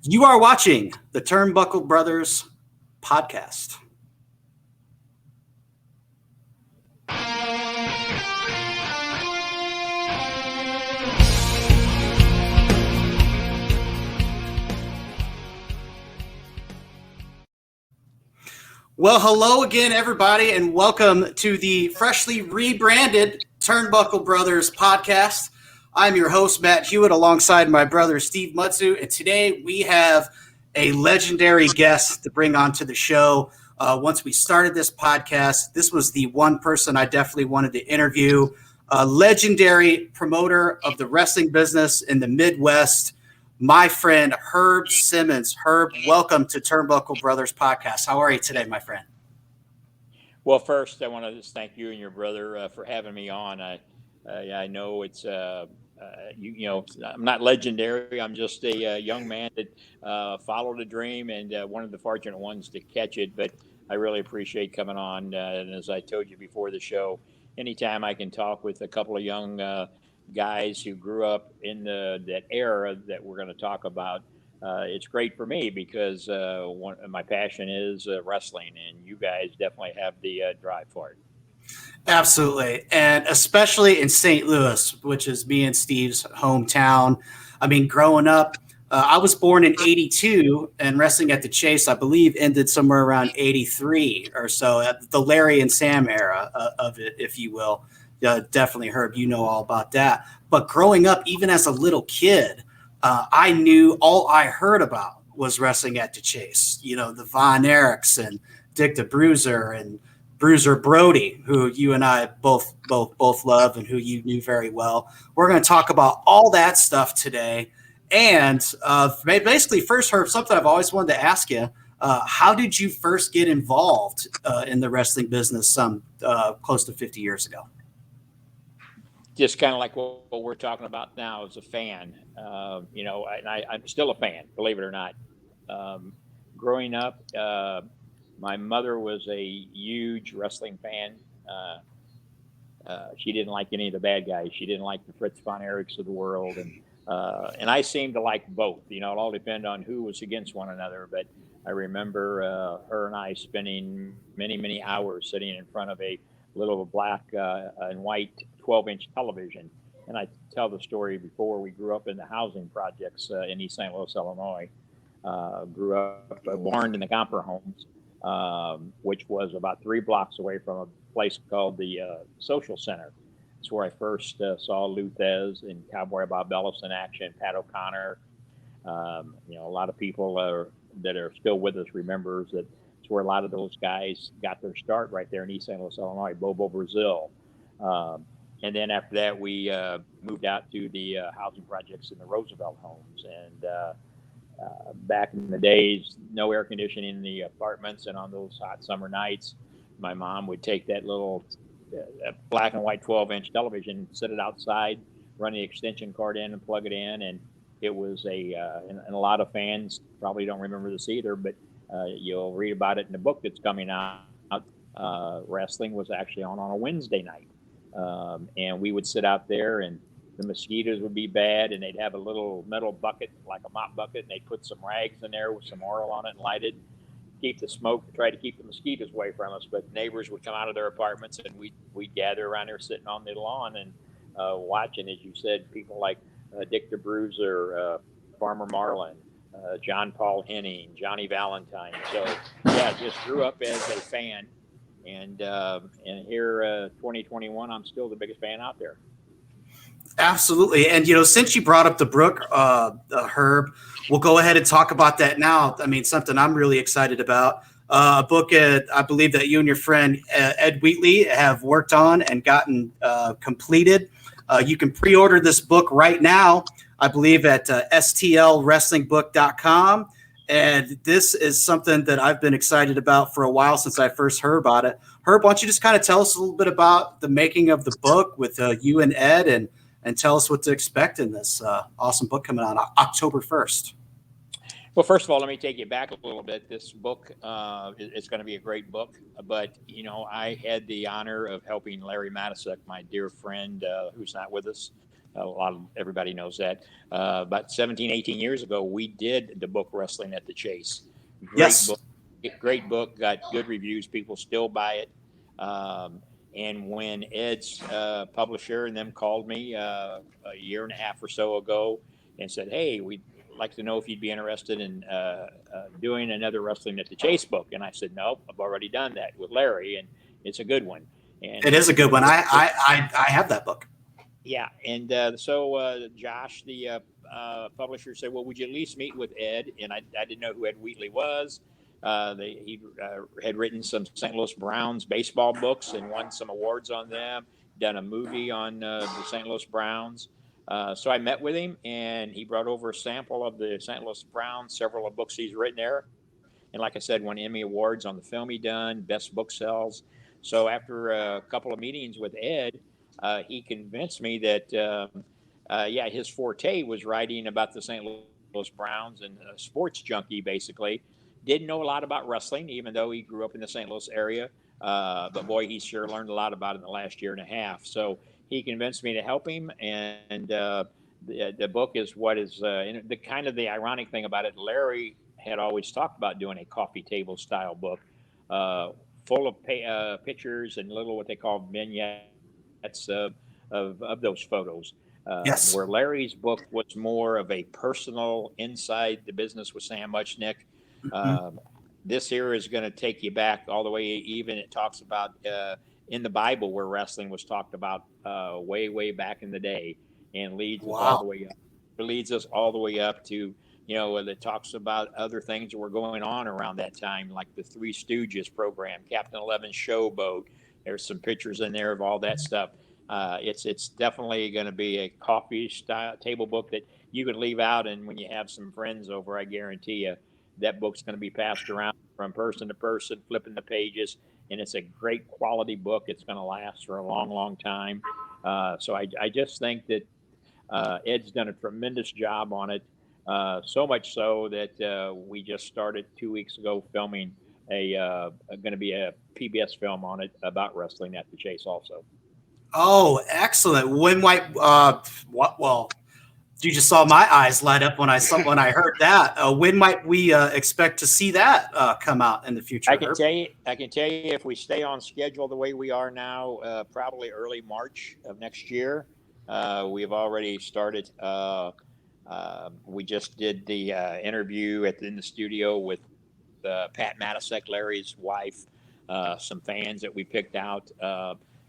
You are watching the Turnbuckle Brothers podcast. Well, hello again, everybody, and welcome to the freshly rebranded Turnbuckle Brothers podcast. I'm your host, Matt Hewitt, alongside my brother, Steve Mutsu, and today we have a legendary guest to bring onto the show. Once we started this podcast, this was the one person I definitely wanted to interview, a legendary promoter of the wrestling business in the Midwest, my friend, Herb Simmons. Herb, welcome to Turnbuckle Brothers podcast. How are you today, my friend? Well, first, I want to just thank you and your brother for having me on. I know it's, I'm not legendary. I'm just a young man that followed a dream and one of the fortunate ones to catch it. But I really appreciate coming on. And as I told you before the show, anytime I can talk with a couple of young guys who grew up in that era that we're going to talk about, it's great for me because my passion is wrestling, and you guys definitely have the drive for it. Absolutely. And especially in St. Louis, which is me and Steve's hometown. I mean, growing up, I was born in 82, and wrestling at the Chase, I believe, ended somewhere around 83 or so, at the Larry and Sam era of it, if you will. Definitely, Herb, you know all about that. But growing up, even as a little kid, I knew all I heard about was wrestling at the Chase. You know, the Von Erichs and Dick the Bruiser and Bruiser Brody, who you and I both love and who you knew very well. We're going to talk about all that stuff today. And basically, first, Herb, something I've always wanted to ask you. How did you first get involved in the wrestling business some close to 50 years ago? Just kind of like what we're talking about now as a fan, and I'm still a fan, believe it or not. Growing up, my mother was a huge wrestling fan. She didn't like any of the bad guys. She didn't like the Fritz Von Erichs of the world, and I seemed to like both. You know, it all depended on who was against one another. But I remember her and I spending many hours sitting in front of a little black and white 12-inch television. And I tell the story before we grew up in the housing projects in East St. Louis, Illinois. Grew up born in the Gomper homes, which was about 3 blocks away from a place called the Social Center. It's where I first saw Lou Thez and Cowboy Bob Ellis in action, Pat O'Connor. A lot of people that are still with us remembers that it's where a lot of those guys got their start right there in East St. Louis, Illinois, Bobo Brazil. And then after that, we moved out to the housing projects in the Roosevelt homes. And back in the days, no air conditioning in the apartments. And on those hot summer nights, my mom would take that little black and white 12-inch television, sit it outside, run the extension cord in and plug it in. And it was and a lot of fans probably don't remember this either, but you'll read about it in the book that's coming out. Wrestling was actually on a Wednesday night. And we would sit out there, and the mosquitoes would be bad, and they'd have a little metal bucket, like a mop bucket, and they'd put some rags in there with some oil on it and light it, keep the smoke, try to keep the mosquitoes away from us. But neighbors would come out of their apartments, and we'd gather around there sitting on the lawn and watching, as you said, people like Dick the Bruiser, Farmer Marlin, John Paul Henning, Johnny Valentine. So, yeah, just grew up as a fan. And here, 2021, I'm still the biggest fan out there. Absolutely. And, since you brought up the Brook, Herb, we'll go ahead and talk about that now. I mean, something I'm really excited about. A book I believe that you and your friend Ed Wheatley have worked on and gotten completed. You can pre-order this book right now, I believe, at stlwrestlingbook.com. And this is something that I've been excited about for a while since I first heard about it. Herb, why don't you just kind of tell us a little bit about the making of the book with you and Ed, and tell us what to expect in this awesome book coming out October 1st. Well, first of all, let me take you back a little bit. This book, it's going to be a great book. But, I had the honor of helping Larry Matysuk, my dear friend, who's not with us Everybody knows that. About 17, 18 years ago, we did the book Wrestling at the Chase. Yes. Great book, got good reviews. People still buy it. And when Ed's publisher and them called me a year and a half or so ago and said, "Hey, we'd like to know if you'd be interested in doing another Wrestling at the Chase book," and I said, "No, I've already done that with Larry, and it's a good one." And it is a good one. I have that book. Yeah, and so Josh, the publisher, said, "Well, would you at least meet with Ed?" And I didn't know who Ed Wheatley was. He had written some St. Louis Browns baseball books and won some awards on them, done a movie on the St. Louis Browns. So I met with him, and he brought over a sample of the St. Louis Browns, several of books he's written there. And like I said, won Emmy Awards on the film he done, best book sales. So after a couple of meetings with Ed, he convinced me that, his forte was writing about the St. Louis Browns, and a sports junkie, basically. Didn't know a lot about wrestling, even though he grew up in the St. Louis area. But boy, he sure learned a lot about it in the last year and a half. So he convinced me to help him. And the book is what is the ironic thing about it. Larry had always talked about doing a coffee table style book, full of pictures and little what they call vignettes of those photos. Yes. Where Larry's book was more of a personal inside the business with Sam Muchnick. This here is going to take you back all the way. Even it talks about in the Bible where wrestling was talked about way back in the day, and leads us all the way up. It leads us all the way up to that talks about other things that were going on around that time, like the Three Stooges program, Captain Eleven's Showboat. There's some pictures in there of all that stuff. It's definitely going to be a coffee style table book that you could leave out, and when you have some friends over, I guarantee you that book's going to be passed around from person to person, flipping the pages, and it's a great quality book. It's going to last for a long time. So I just think that Ed's done a tremendous job on it, so much so that we just started 2 weeks ago filming going to be a PBS film on it about Wrestling at the Chase also. Oh, excellent. When might well, you just saw my eyes light up when I heard that. When might we expect to see that come out in the future? I can tell you if we stay on schedule the way we are now, probably early March of next year. We have already started. We just did the interview in the studio with Pat Matasek, Larry's wife, some fans that we picked out,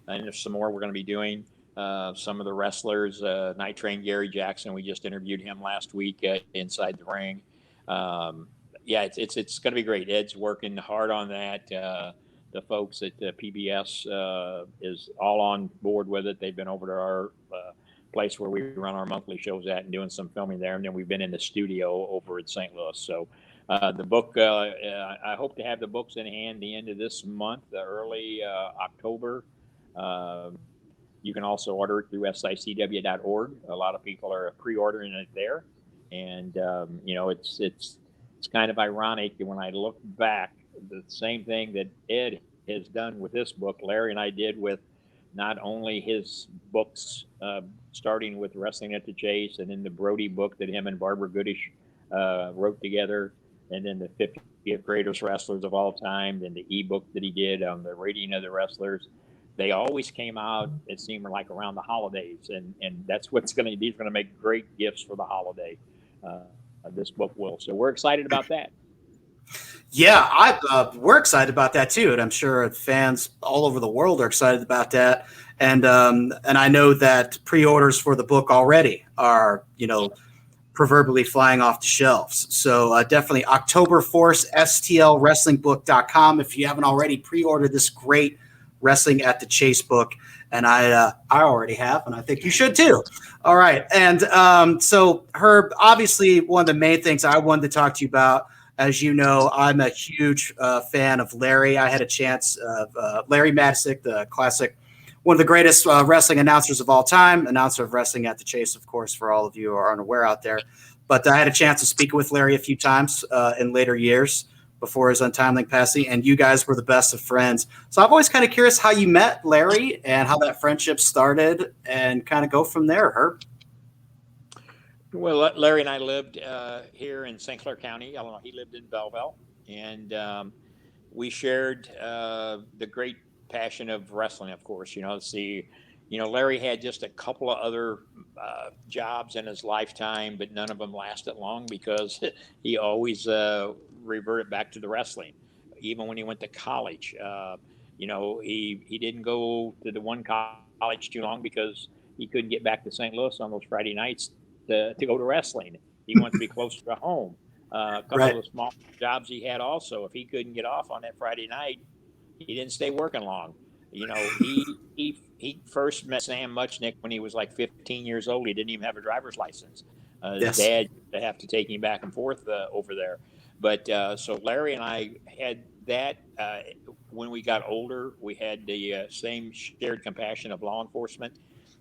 and there's some more we're going to be doing. Some of the wrestlers, Night Train Gary Jackson, we just interviewed him last week inside the ring. It's going to be great. Ed's working hard on that. The folks at PBS is all on board with it. They've been over to our place where we run our monthly shows at and doing some filming there. And then we've been in the studio over at St. Louis. So the book, I hope to have the books in hand the end of this month, early October. You can also order it through SICW.org. A lot of people are pre-ordering it there, and it's kind of ironic when I look back. The same thing that Ed has done with this book, Larry and I did with not only his books, starting with Wrestling at the Chase, and then the Brody book that him and Barbara Goodish wrote together, and then the 50th Greatest Wrestlers of All Time, then the e-book that he did on the rating of the wrestlers. They always came out, it seemed like, around the holidays, and that's what's these are going to make great gifts for the holiday. This book will. So we're excited about that. Yeah, we're excited about that too, and I'm sure fans all over the world are excited about that. And I know that pre-orders for the book already are, proverbially flying off the shelves. So definitely October 4th, STLWrestlingBook.com. If you haven't already pre-ordered this great Wrestling at the Chase book, and I already have, and I think you should too. All right, and so Herb, obviously one of the main things I wanted to talk to you about, as you know, I'm a huge fan of Larry. I had a chance of Larry Matasek, the classic, one of the greatest wrestling announcers of all time, announcer of Wrestling at the Chase, of course, for all of you who are unaware out there. But I had a chance to speak with Larry a few times in later years before his untimely passing, and you guys were the best of friends. So I'm always kind of curious how you met Larry and how that friendship started, and kind of go from there, Herb. Well, Larry and I lived here in St. Clair County, Illinois. He lived in Belleville, and we shared the great passion of wrestling. Of course, see, Larry had just a couple of other jobs in his lifetime, but none of them lasted long because he always reverted back to the wrestling. Even when he went to college, he didn't go to the one college too long because he couldn't get back to St. Louis on those Friday nights to go to wrestling. He wanted to be closer to home. A couple Right. of the small jobs he had also, if he couldn't get off on that Friday night, he didn't stay working long. He first met Sam Muchnick when he was like 15 years old. He didn't even have a driver's license. His Yes. dad used to have to take him back and forth over there. But so Larry and I had that. When we got older, we had the same shared compassion of law enforcement.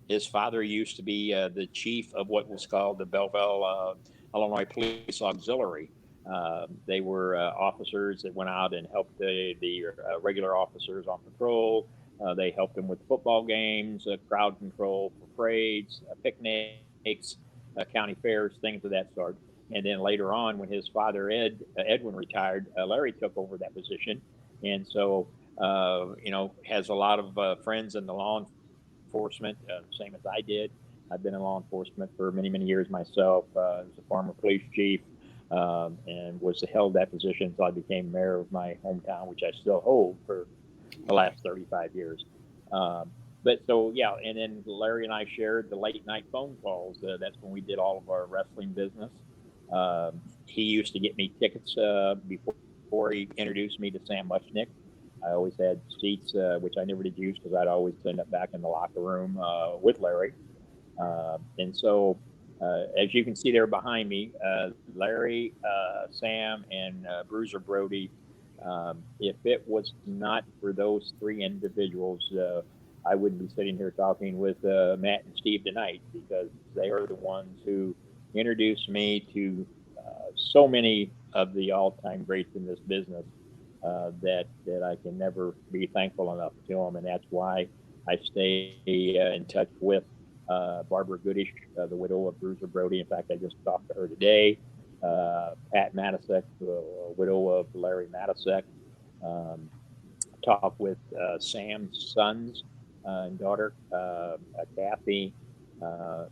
His father used to be the chief of what was called the Belleville, Illinois Police Auxiliary. They were officers that went out and helped the regular officers on patrol. They helped them with football games, crowd control for parades, picnics, county fairs, things of that sort. And then later on, when his father Edwin retired, Larry took over that position, and so has a lot of friends in the law enforcement, same as I did. I've been in law enforcement for many, many years myself. As a former police chief, and was held that position until I became mayor of my hometown, which I still hold for the last 35 years. But so, yeah, and then Larry and I shared the late night phone calls. That's when we did all of our wrestling business. He used to get me tickets before he introduced me to Sam Muchnick. I always had seats, which I never did use because I'd always end up back in the locker room with Larry. And so, as you can see there behind me, Larry, Sam, and Bruiser Brody. If it was not for those three individuals, I wouldn't be sitting here talking with Matt and Steve tonight because they are the ones who introduced me to so many of the all-time greats in this business that I can never be thankful enough to them, and that's why I stay in touch with Barbara Goodish, the widow of Bruiser Brody. In fact, I just talked to her today. Pat Matasek, the widow of Larry Matasek. Um, Talk with Sam's sons and daughter, Kathy,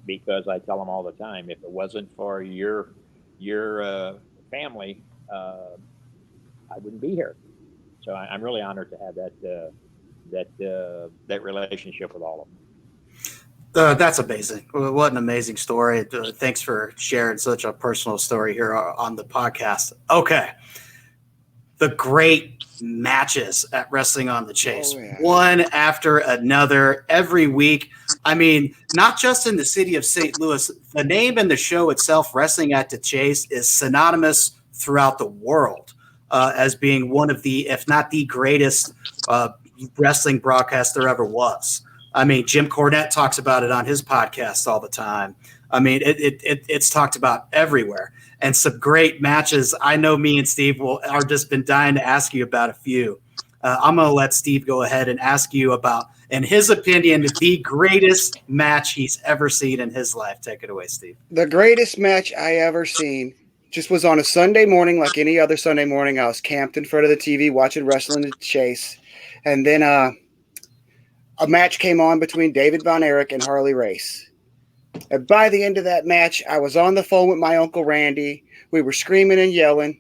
because I tell them all the time, if it wasn't for your family, I wouldn't be here. So I'm really honored to have that relationship with all of them. That's amazing. What an amazing story. Thanks for sharing such a personal story here on the podcast. Okay. The great matches at Wrestling on the Chase, one after another every week. I mean, not just in the city of St. Louis, the name and the show itself, Wrestling at the Chase, is synonymous throughout the world as being one of the, if not the greatest wrestling broadcast there ever was. I mean, Jim Cornette talks about it on his podcast all the time. I mean, it's talked about everywhere. And some great matches. I know me and Steve are just been dying to ask you about a few. I'm going to let Steve go ahead and ask you about, in his opinion, the greatest match he's ever seen in his life. Take it away, Steve. The greatest match I ever seen just was on a Sunday morning, like any other Sunday morning. I was camped in front of the TV watching Wrestling at the Chase. And then a match came on between David Von Erich and Harley Race. And by the end of that match, I was on the phone with my Uncle Randy. We were screaming and yelling.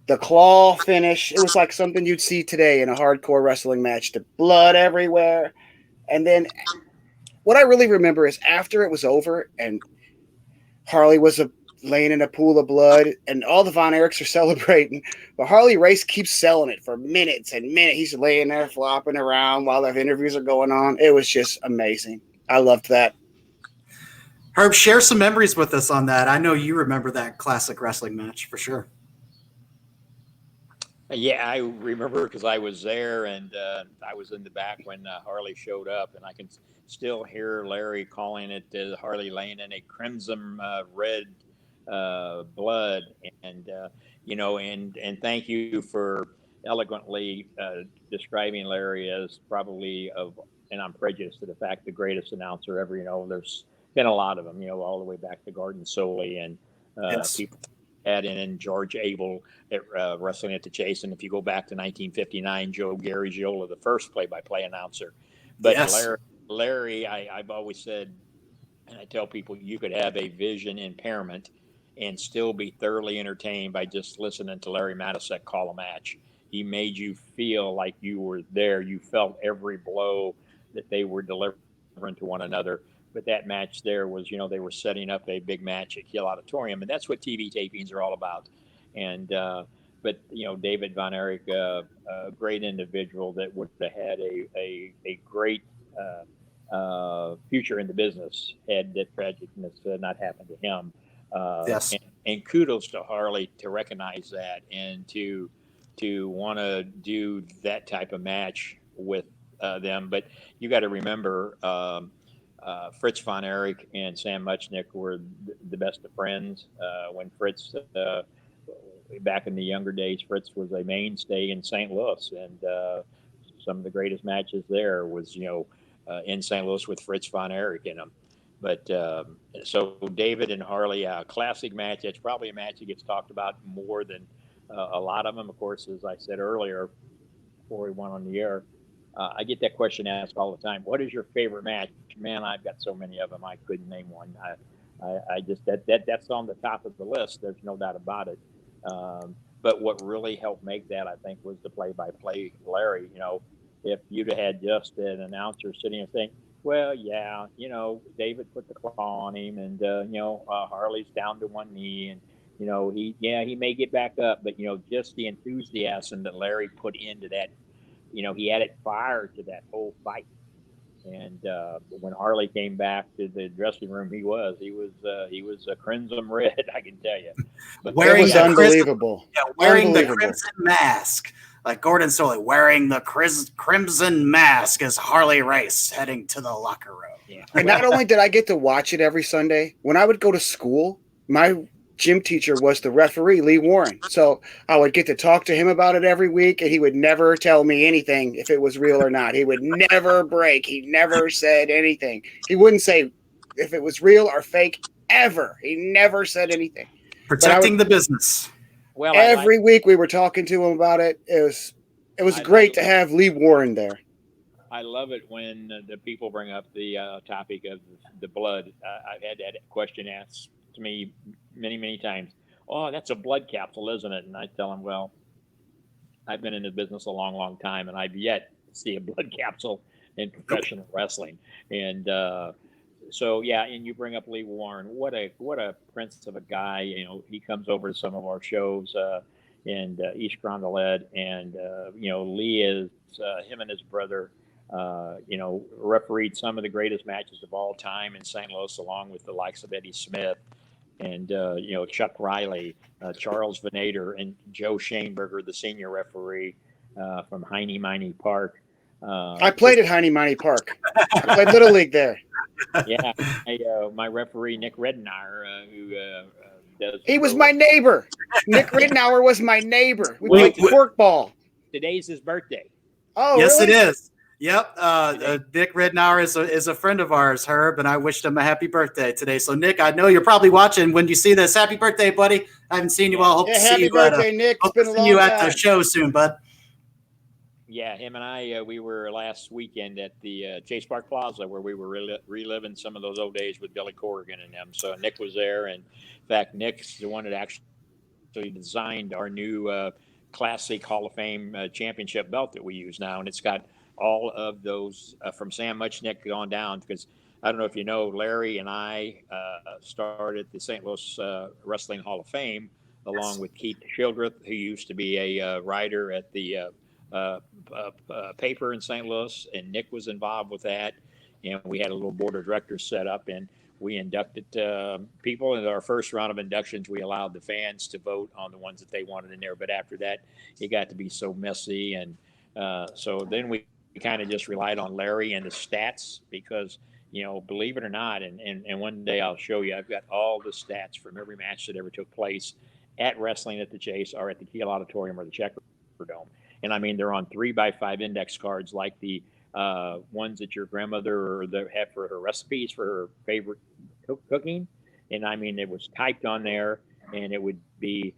The claw finish, it was like something you'd see today in a hardcore wrestling match. The blood everywhere. And then what I really remember is after it was over and Harley was laying in a pool of blood and all the Von Erichs are celebrating, but Harley Race keeps selling it for minutes and minutes. He's laying there flopping around while the interviews are going on. It was just amazing. I loved that. Herb, share some memories with us on that. I know you remember that classic wrestling match for sure. Yeah, I remember because I was there and I was in the back when Harley showed up, and I can still hear Larry calling it Harley laying in a crimson red blood, and and thank you for eloquently describing Larry as probably and I'm prejudiced to the fact, the greatest announcer ever. There's been a lot of them, all the way back to Gordon Soley and Yes. people had in George Abel at Wrestling at the Chase. And if you go back to 1959, Joe Garagiola, the first play-by-play announcer. But Yes. Larry, I've always said, and I tell people, you could have a vision impairment and still be thoroughly entertained by just listening to Larry Matysek call a match. He made you feel like you were there. You felt every blow that they were delivering to one another. But that match there was, they were setting up a big match at Kiel Auditorium, and that's what TV tapings are all about. And but David Von Erich, a great individual that would have had a great future in the business had that tragicness not happened to him. Yes. And kudos to Harley to recognize that and to want to do that type of match with them. But you got to remember, Fritz Von Erich and Sam Muchnick were the best of friends. When Fritz, back in the younger days, Fritz was a mainstay in St. Louis, and some of the greatest matches there was, in St. Louis with Fritz Von Erich in them. But so David and Harley, classic match. It's probably a match that gets talked about more than a lot of them. Of course, as I said earlier, before we went on the air, I get that question asked all the time. What is your favorite match? Man, I've got so many of them. I couldn't name one. I just that's on the top of the list. There's no doubt about it. But what really helped make that, I think, was the play-by-play Larry. If you'd have had just an announcer sitting and saying, well, yeah, David put the claw on him, and Harley's down to one knee, and he may get back up, but just the enthusiasm that Larry put into that, he added fire to that whole fight. And when Harley came back to the dressing room, he was a crimson red, I can tell you. But it was unbelievable. Wearing the crimson mask, like Gordon Soley wearing the crimson mask as Harley Race heading to the locker room. Yeah. And not only did I get to watch it every Sunday, when I would go to school, my gym teacher was the referee, Lee Warren. So I would get to talk to him about it every week, and he would never tell me anything if it was real or not. He would never break. He never said anything. He wouldn't say if it was real or fake ever. He never said anything. Protecting the business. Well, every week we were talking to him about it. It was great to have Lee Warren there. I love it when the people bring up the topic of the blood. I've had that question asked to me many times. Oh, that's a blood capsule, isn't it? And I tell them, well, I've been in the business a long time, and I've yet to see a blood capsule in professional wrestling. And so, yeah, and you bring up Lee Warren. What a prince of a guy. He comes over to some of our shows in East Grondolet, and Lee is him and his brother. Refereed some of the greatest matches of all time in St. Louis, along with the likes of Eddie Smith and Chuck Riley, Charles Venator, and Joe Shaneberger, the senior referee from Heine Miney Park. I played at Heine Miney Park. I played Little League there. Yeah, my referee Nick Redenauer, who does. He was my neighbor. Nick Redenauer was my neighbor. We played corkball. Today's his birthday. Oh, yes, really? It is. Yep. Nick Redenauer is a friend of ours, Herb, and I wished him a happy birthday today. So, Nick, I know you're probably watching. When you see this, happy birthday, buddy. I haven't seen you all. Hope to see you birthday, Nick. It's been a long time. At the show soon, bud. Yeah, him and I, we were last weekend at the Chase Park Plaza where we were reliving some of those old days with Billy Corrigan and them. So Nick was there. And in fact, Nick's the one that actually designed our new Classic Hall of Fame championship belt that we use now. And it's got all of those from Sam Muchnick on down, because I don't know if you know, Larry and I started the St. Louis Wrestling Hall of Fame along with Keith Childreth, who used to be a writer at the paper in St. Louis, and Nick was involved with that. And we had a little board of directors set up, and we inducted people. In our first round of inductions, we allowed the fans to vote on the ones that they wanted in there. But after that, it got to be so messy. And so then we kind of just relied on Larry and the stats, because, believe it or not, and one day I'll show you, I've got all the stats from every match that ever took place at Wrestling at the Chase or at the Kiel Auditorium or the Checker Dome. And I mean, they're on 3x5 index cards, like the ones that your grandmother or have for her recipes for her favorite cooking. And I mean, it was typed on there, and it would be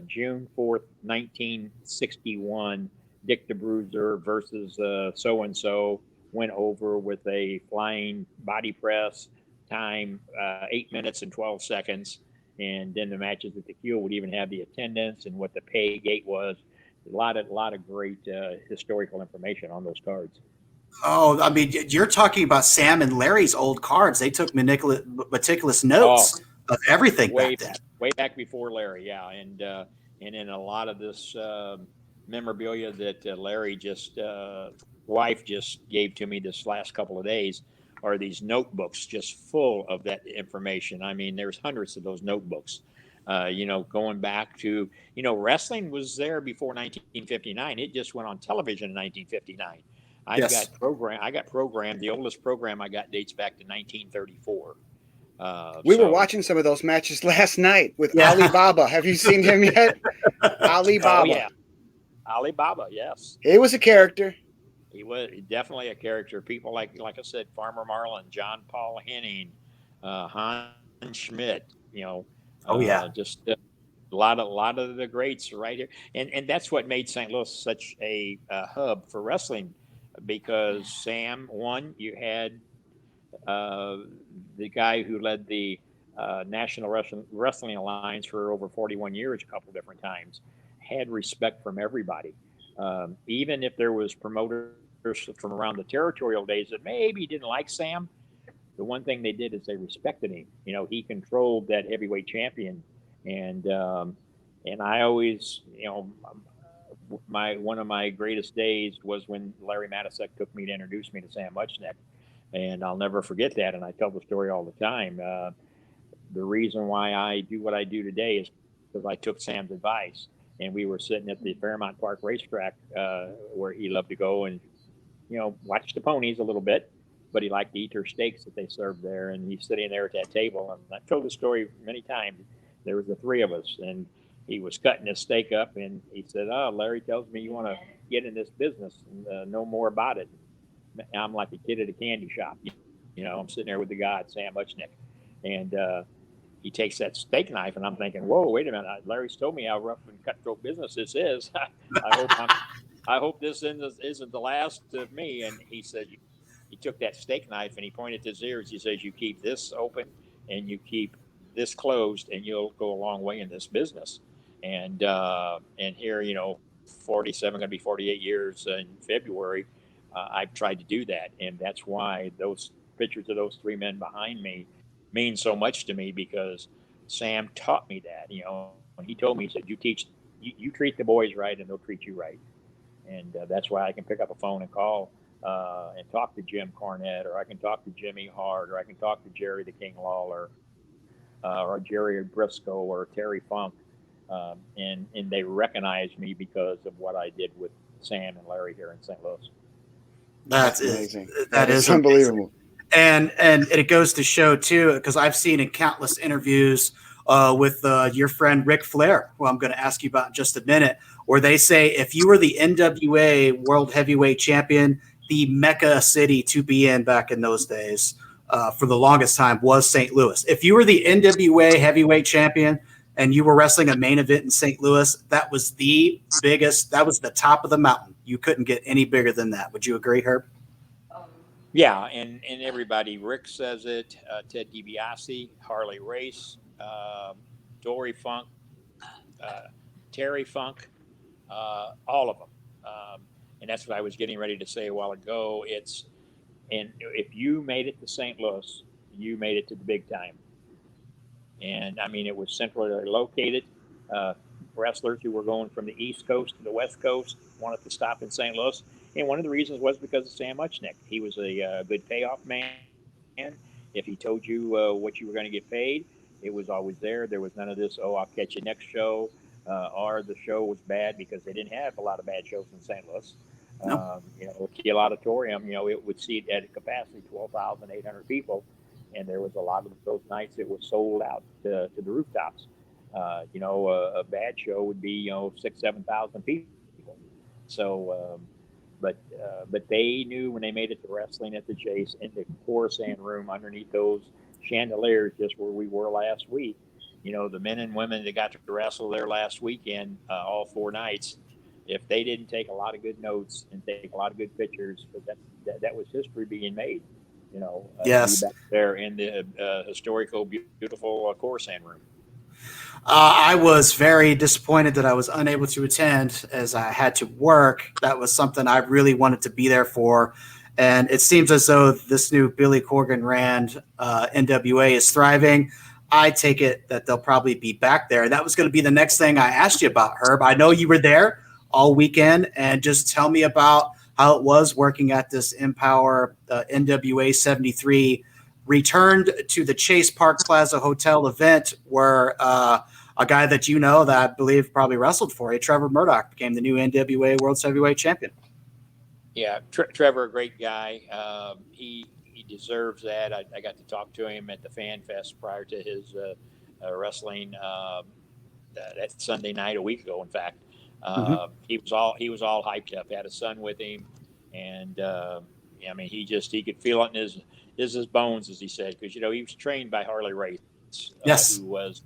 June 4th, 1961, Dick the Bruiser versus so and so went over with a flying body press time 8 minutes and 12 seconds. And then the matches at the Q would even have the attendance and what the pay gate was. A lot of great historical information on those cards. Oh, I mean, you're talking about Sam and Larry's old cards. They took meticulous notes of everything back then. Way back before Larry, yeah. And in a lot of this memorabilia that Larry wife just gave to me this last couple of days are these notebooks just full of that information. I mean, there's hundreds of those notebooks. Going back to, wrestling was there before 1959. It just went on television in 1959. I got programmed. The oldest program I got dates back to 1934. We were watching some of those matches last night with Alibaba. Have you seen him yet? Alibaba. Oh, yeah. Alibaba, yes. He was a character. He was definitely a character. People like I said, Farmer Marlin, John Paul Henning, Hans Schmidt. Just a lot of the greats right here, and that's what made St. Louis such a hub for wrestling, because Sam, one, you had the guy who led the National Wrestling Alliance for over 41 years, a couple different times, had respect from everybody. Even if there was promoters from around the territorial days that maybe didn't like Sam, the one thing they did is they respected him. He controlled that heavyweight champion, and I always, one of my greatest days was when Larry Matisek took me to introduce me to Sam Muchnick, and I'll never forget that. And I tell the story all the time. The reason why I do what I do today is because I took Sam's advice, and we were sitting at the Fairmount Park racetrack where he loved to go and watch the ponies a little bit, but he liked to eat their steaks that they served there. And he's sitting there at that table, and I've told the story many times. There was the three of us, and he was cutting his steak up, and he said, "Oh, Larry tells me you want to get in this business and know more about it." And I'm like a kid at a candy shop. I'm sitting there with the guy, Sam Muchnick, and he takes that steak knife, and I'm thinking, "Whoa, wait a minute! Larry's told me how rough and cutthroat business this is. I hope this isn't the last of me." And he said, he took that steak knife and he pointed to his ears. He says, "You keep this open and you keep this closed, and you'll go a long way in this business." And here, 47, going to be 48 years in February, I've tried to do that, and that's why those pictures of those three men behind me mean so much to me, because Sam taught me that. When he told me, he said, you treat the boys right, and they'll treat you right. And that's why I can pick up a phone and call and talk to Jim Cornette, or I can talk to Jimmy Hart, or I can talk to Jerry the King Lawler, or Jerry Briscoe, or Terry Funk, and they recognize me because of what I did with Sam and Larry here in St. Louis. That's amazing. That is unbelievable. And it goes to show too, because I've seen in countless interviews with your friend Ric Flair, who I'm going to ask you about in just a minute, where they say if you were the NWA World Heavyweight Champion, the Mecca city to be in back in those days for the longest time was St. Louis. If you were the NWA Heavyweight Champion and you were wrestling a main event in St. Louis, that was the biggest, that was the top of the mountain. You couldn't get any bigger than that. Would you agree, Herb? Yeah, and everybody, Rick says it, Ted DiBiase, Harley Race, Dory Funk, Terry Funk, all of them. And that's what I was getting ready to say a while ago. And if you made it to St. Louis, you made it to the big time. And I mean, it was centrally located. Wrestlers who were going from the East Coast to the West Coast wanted to stop in St. Louis. And one of the reasons was because of Sam Muchnick. He was a good payoff man. If he told you what you were going to get paid, it was always there. There was none of this, "Oh, I'll catch you next show," or the show was bad, because they didn't have a lot of bad shows in St. Louis. No. Kiel Auditorium, it would seat at a capacity 12,800 people. And there was a lot of those nights it was sold out to the rooftops. A bad show would be 6,000, 7,000 people. So, but they knew when they made it to wrestling at the Chase, in the core sand room underneath those chandeliers just where we were last week. You know, the men and women that got to wrestle there last weekend, all 4 nights, if they didn't take a lot of good notes and take a lot of good pictures, but that was history being made. You know, to be Yes. back there in the historical, beautiful Coruscant room. I was very disappointed that I was unable to attend as I had to work. That was something I really wanted to be there for. And it seems as though this new Billy Corgan ran NWA is thriving. I take it that they'll probably be back there. That was going to be the next thing I asked you about, Herb. I know you were there all weekend, and just tell me about how it was working at this Empower NWA 73 returned to the Chase Park Plaza Hotel event where a guy that you know that I believe probably wrestled for you, Trevor Murdoch, became the new NWA World Heavyweight Champion. Yeah, Trevor, a great guy. He deserves that. I got to talk to him at the Fan Fest prior to his wrestling that Sunday night a week ago. In fact, he was all hyped up. Had a son with him, and I mean, he could feel it in his bones, as he said, because you know he was trained by Harley Race, Yes. who was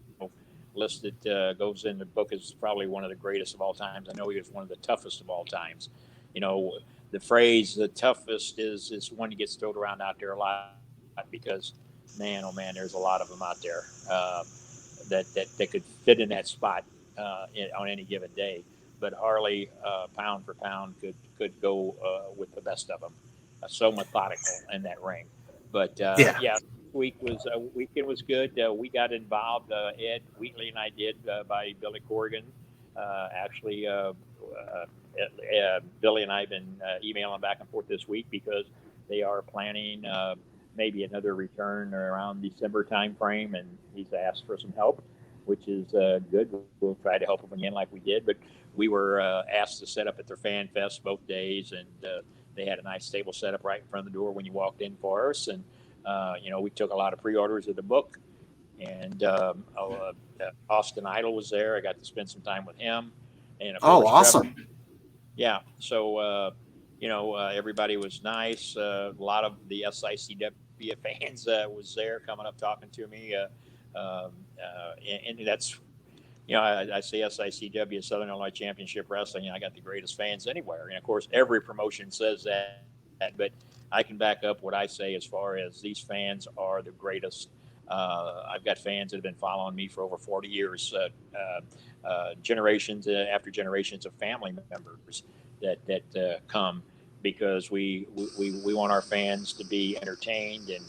listed goes in the book as probably one of the greatest of all times. I know he was one of the toughest of all times. You know, the phrase "the toughest" is one that gets thrown around out there a lot because, man, oh man, there's a lot of them out there that could fit in that spot on any given day. But Harley, pound for pound, could go with the best of them. So methodical in that ring. But yeah, weekend was good. We got involved. Ed Wheatley and I did by Billy Corgan. Actually, Billy and I have been emailing back and forth this week because they are planning maybe another return around December time frame, and he's asked for some help, which is good. We'll try to help him again like we did. But we were asked to set up at their Fan Fest both days, and they had a nice table set up right in front of the door when you walked in for us. And you know, we took a lot of pre-orders of the book, and Austin Idol was there. I got to spend some time with him, and of course, awesome. Trevor. Yeah, so you know, everybody was nice. A lot of the SICW fans was there, coming up talking to me, and that's, you know, I say SICW, Southern Illinois Championship Wrestling, and I got the greatest fans anywhere. And of course, every promotion says that, but I can back up what I say as far as these fans are the greatest. I've got fans that have been following me for over 40 years, generations after generations of family members that come because we want our fans to be entertained, and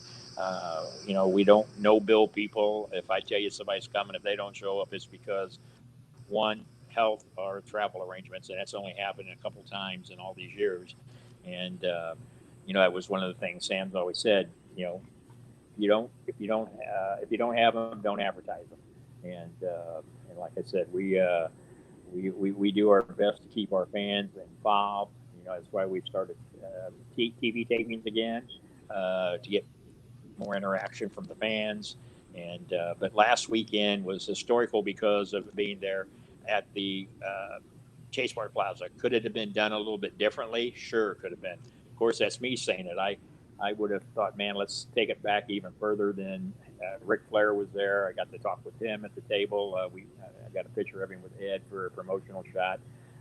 you know, we don't bill people. If I tell you somebody's coming, if they don't show up, it's because one, health or travel arrangements, and that's only happened a couple times in all these years. And you know, that was one of the things Sam's always said. You know, if you don't have them, don't advertise them. And like I said, we do our best to keep our fans involved. You know, that's why we've started TV tapings again to get more interaction from the fans. And but last weekend was historical because of being there at the Chase Park Plaza. Could it have been done a little bit differently? Sure, could have been. Of course, that's me saying it. I would have thought, man, let's take it back even further than Ric Flair was there. I got to talk with him at the table. I got a picture of him with Ed for a promotional shot.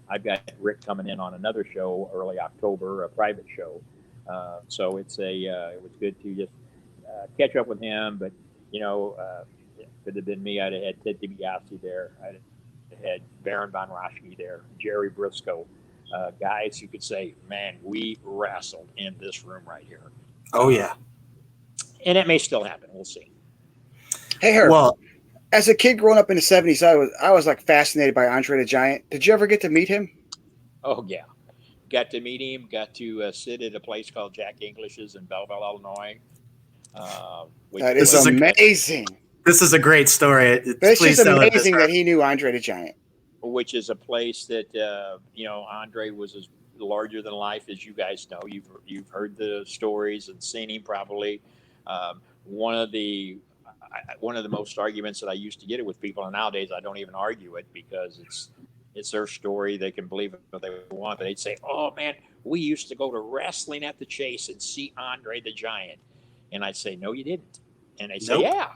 I've got Rick coming in on another show early October, a private show. So it was good to just catch up with him. But you know, it could have been me. I'd have had Ted DiBiase there. I'd have had Baron Von Raschke there, Jerry Briscoe. Guys who could say, man, we wrestled in this room right here. Oh, yeah. And it may still happen. We'll see. Hey, Herb. Well, as a kid growing up in the 70s, I was like fascinated by Andre the Giant. Did you ever get to meet him? Oh, yeah. Got to meet him. Got to sit at a place called Jack English's in Belleville, Illinois. That is amazing. This is a great story. It's just amazing that he knew Andre the Giant. Which is a place that you know, Andre was as larger than life, as you guys know. You've heard the stories and seen him probably. One of the most arguments that I used to get it with people, and nowadays I don't even argue it because it's their story. They can believe it if they want, but they'd say, "Oh man, we used to go to wrestling at the Chase and see Andre the Giant," and I'd say, "No, you didn't. And they say, Nope. yeah.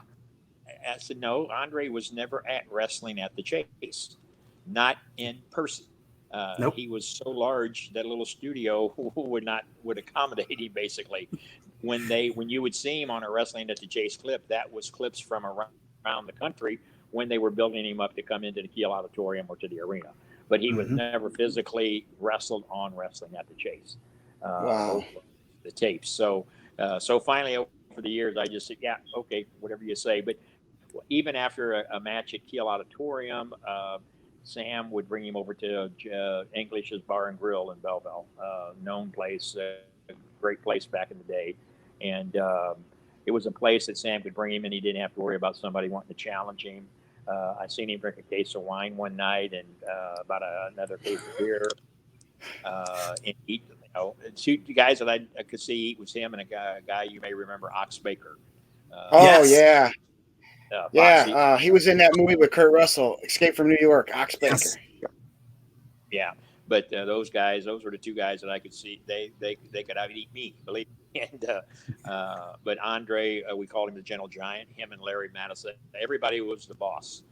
I said, no, Andre was never at Wrestling at the Chase, not in person. Nope. He was so large that a little studio would accommodate him basically. When you would see him on a Wrestling at the Chase clip, that was clips from around the country when they were building him up to come into the Kiel Auditorium or to the arena. But he was never physically wrestled on Wrestling at the Chase. Wow. The tapes. So finally, over the years, I just said, yeah, okay, whatever you say. But even after a match at Kiel Auditorium, Sam would bring him over to English's Bar and Grill in Belleville, known place, great place back in the day. And it was a place that Sam could bring him and he didn't have to worry about somebody wanting to challenge him. I seen him drink a case of wine one night and about another case of beer. And eat, two guys that I could see eat was him and a guy you may remember, Ox Baker. Yes. Yeah. Yeah, He was in that movie with Kurt Russell, Escape from New York, Ox Baker. Yes. Yeah, but those were the two guys that I could see. They could out-eat me, believe me. And but Andre, we called him the Gentle Giant. Him and Larry Madison, everybody was the boss.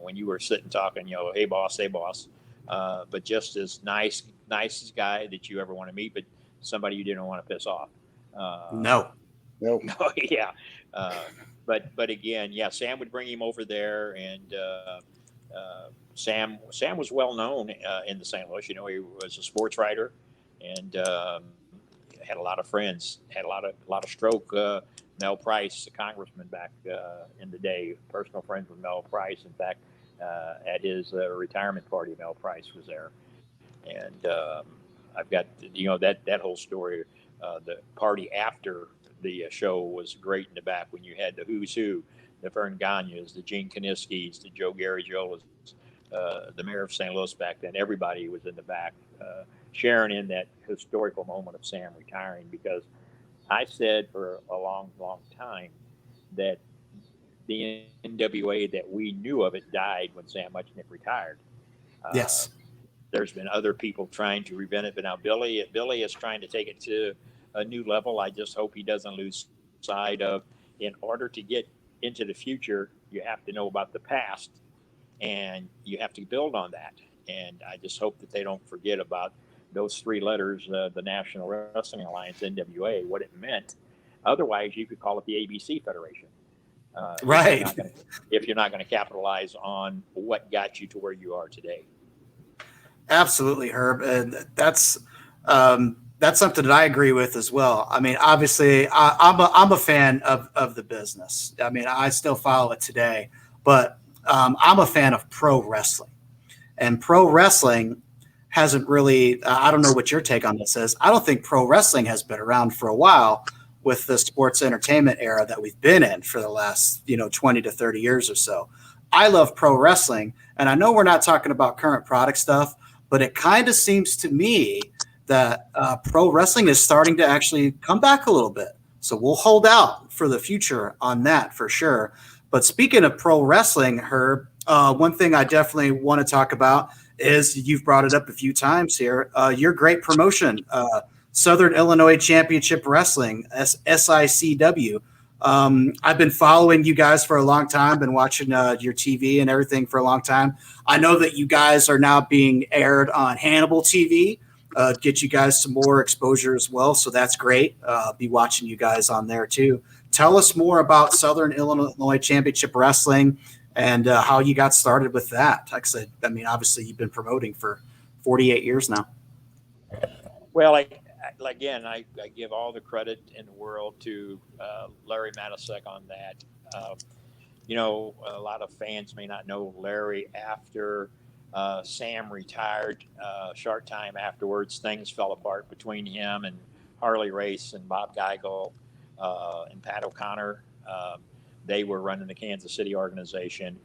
When you were sitting talking, hey boss, hey boss. But just as nicest guy that you ever want to meet, but somebody you didn't want to piss off. No. Nope. No, yeah. But again, yeah, Sam would bring him over there, and Sam was well known in the St. Louis. He was a sports writer, and had a lot of friends. Had a lot of stroke. Mel Price, the congressman back in the day, personal friends with Mel Price. In fact, at his retirement party, Mel Price was there, and I've got that whole story. The party after the show was great in the back when you had the who's who, the Vern Gagne's, the Gene Kaniskis, the Joe Garagiolas, the mayor of St. Louis back then. Everybody was in the back sharing in that historical moment of Sam retiring, because I said for a long, long time that the NWA that we knew of it died when Sam Muchnick retired. Yes. There's been other people trying to revent it, but now Billy is trying to take it to a new level. I just hope he doesn't lose sight of, in order to get into the future, you have to know about the past and you have to build on that. And I just hope that they don't forget about those three letters, the National Wrestling Alliance, NWA, what it meant. Otherwise, you could call it the ABC Federation. Right. If you're not going to capitalize on what got you to where you are today. Absolutely, Herb. And that's something that I agree with as well. I mean, obviously, I'm a fan of the business. I mean, I still follow it today, but I'm a fan of pro wrestling. And pro wrestling hasn't really, I don't know what your take on this is. I don't think pro wrestling has been around for a while with the sports entertainment era that we've been in for the last, 20 to 30 years or so. I love pro wrestling, and I know we're not talking about current product stuff, but it kind of seems to me that pro wrestling is starting to actually come back a little bit. So we'll hold out for the future on that for sure. But speaking of pro wrestling, Herb, one thing I definitely want to talk about is, you've brought it up a few times here, your great promotion, Southern Illinois Championship Wrestling, SICW. I've been following you guys for a long time, been watching your TV and everything for a long time. I know that you guys are now being aired on Hannibal TV, get you guys some more exposure as well. So that's great. Be watching you guys on there too. Tell us more about Southern Illinois Championship Wrestling and how you got started with that. Like I said, I mean, obviously you've been promoting for 48 years now. Well, I give all the credit in the world to Larry Matisek on that. A lot of fans may not know Larry. After Sam retired, short time afterwards, things fell apart between him and Harley Race and Bob Geigel and Pat O'Connor. They were running the Kansas City organization.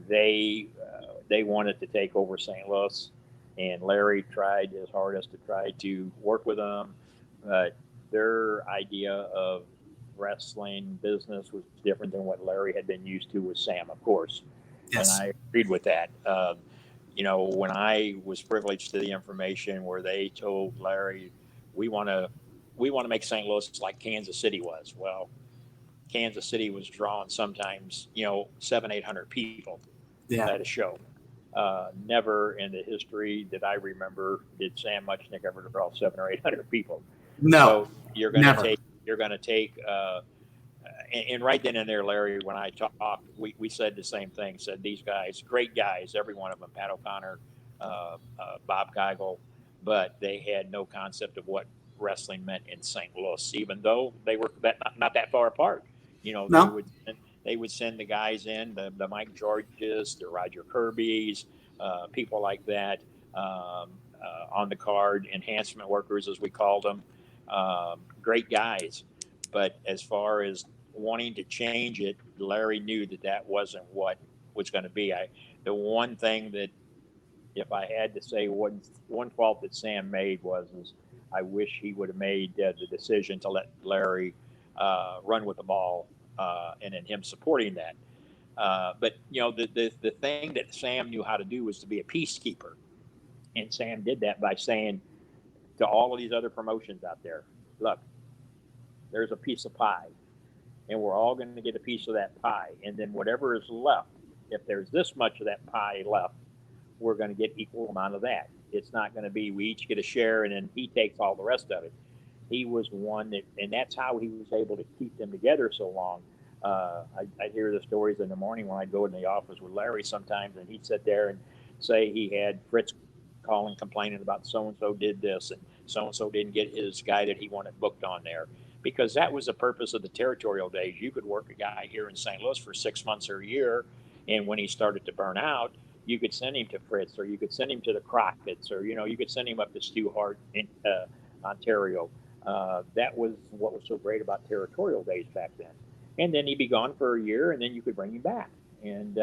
They wanted to take over St. Louis. And Larry tried his hardest to try to work with them, but their idea of wrestling business was different than what Larry had been used to with Sam, of course. Yes. And I agreed with that. When I was privileged to the information where they told Larry, we want to make St. Louis like Kansas City was. Well, Kansas City was drawing sometimes, 700-800 people Yeah. at a show. Never in the history that I remember did Sam Muchnick ever draw 700 or 800 people. No, So you're going never. to take, and right then and there, Larry, when I talked, we said the same thing. Said these guys, great guys, every one of them, Pat O'Connor, Bob Geigel, but they had no concept of what wrestling meant in St. Louis, even though they were not that far apart. No. They would send the guys in, the Mike Georges, the Roger Kirby's, people like that, on the card, enhancement workers as we called them, great guys. But as far as wanting to change it, Larry knew that wasn't what was going to be. The one thing that, if I had to say one fault that Sam made is I wish he would have made the decision to let Larry run with the ball, and then him supporting that. But the thing that Sam knew how to do was to be a peacekeeper, and Sam did that by saying to all of these other promotions out there, look, there's a piece of pie, and we're all going to get a piece of that pie, and then whatever is left, if there's this much of that pie left, we're going to get equal amount of that. It's not going to be we each get a share and then he takes all the rest of it. He was one that, and that's how he was able to keep them together so long. I hear the stories in the morning when I'd go in the office with Larry sometimes, and he'd sit there and say he had Fritz calling, complaining about so-and-so did this and so-and-so didn't get his guy that he wanted booked on there. Because that was the purpose of the territorial days. You could work a guy here in St. Louis for 6 months or a year, and when he started to burn out, you could send him to Fritz, or you could send him to the Crockett's, or you could send him up to Stu Hart in Ontario. That was what was so great about territorial days back then. And then he'd be gone for a year, and then you could bring him back, and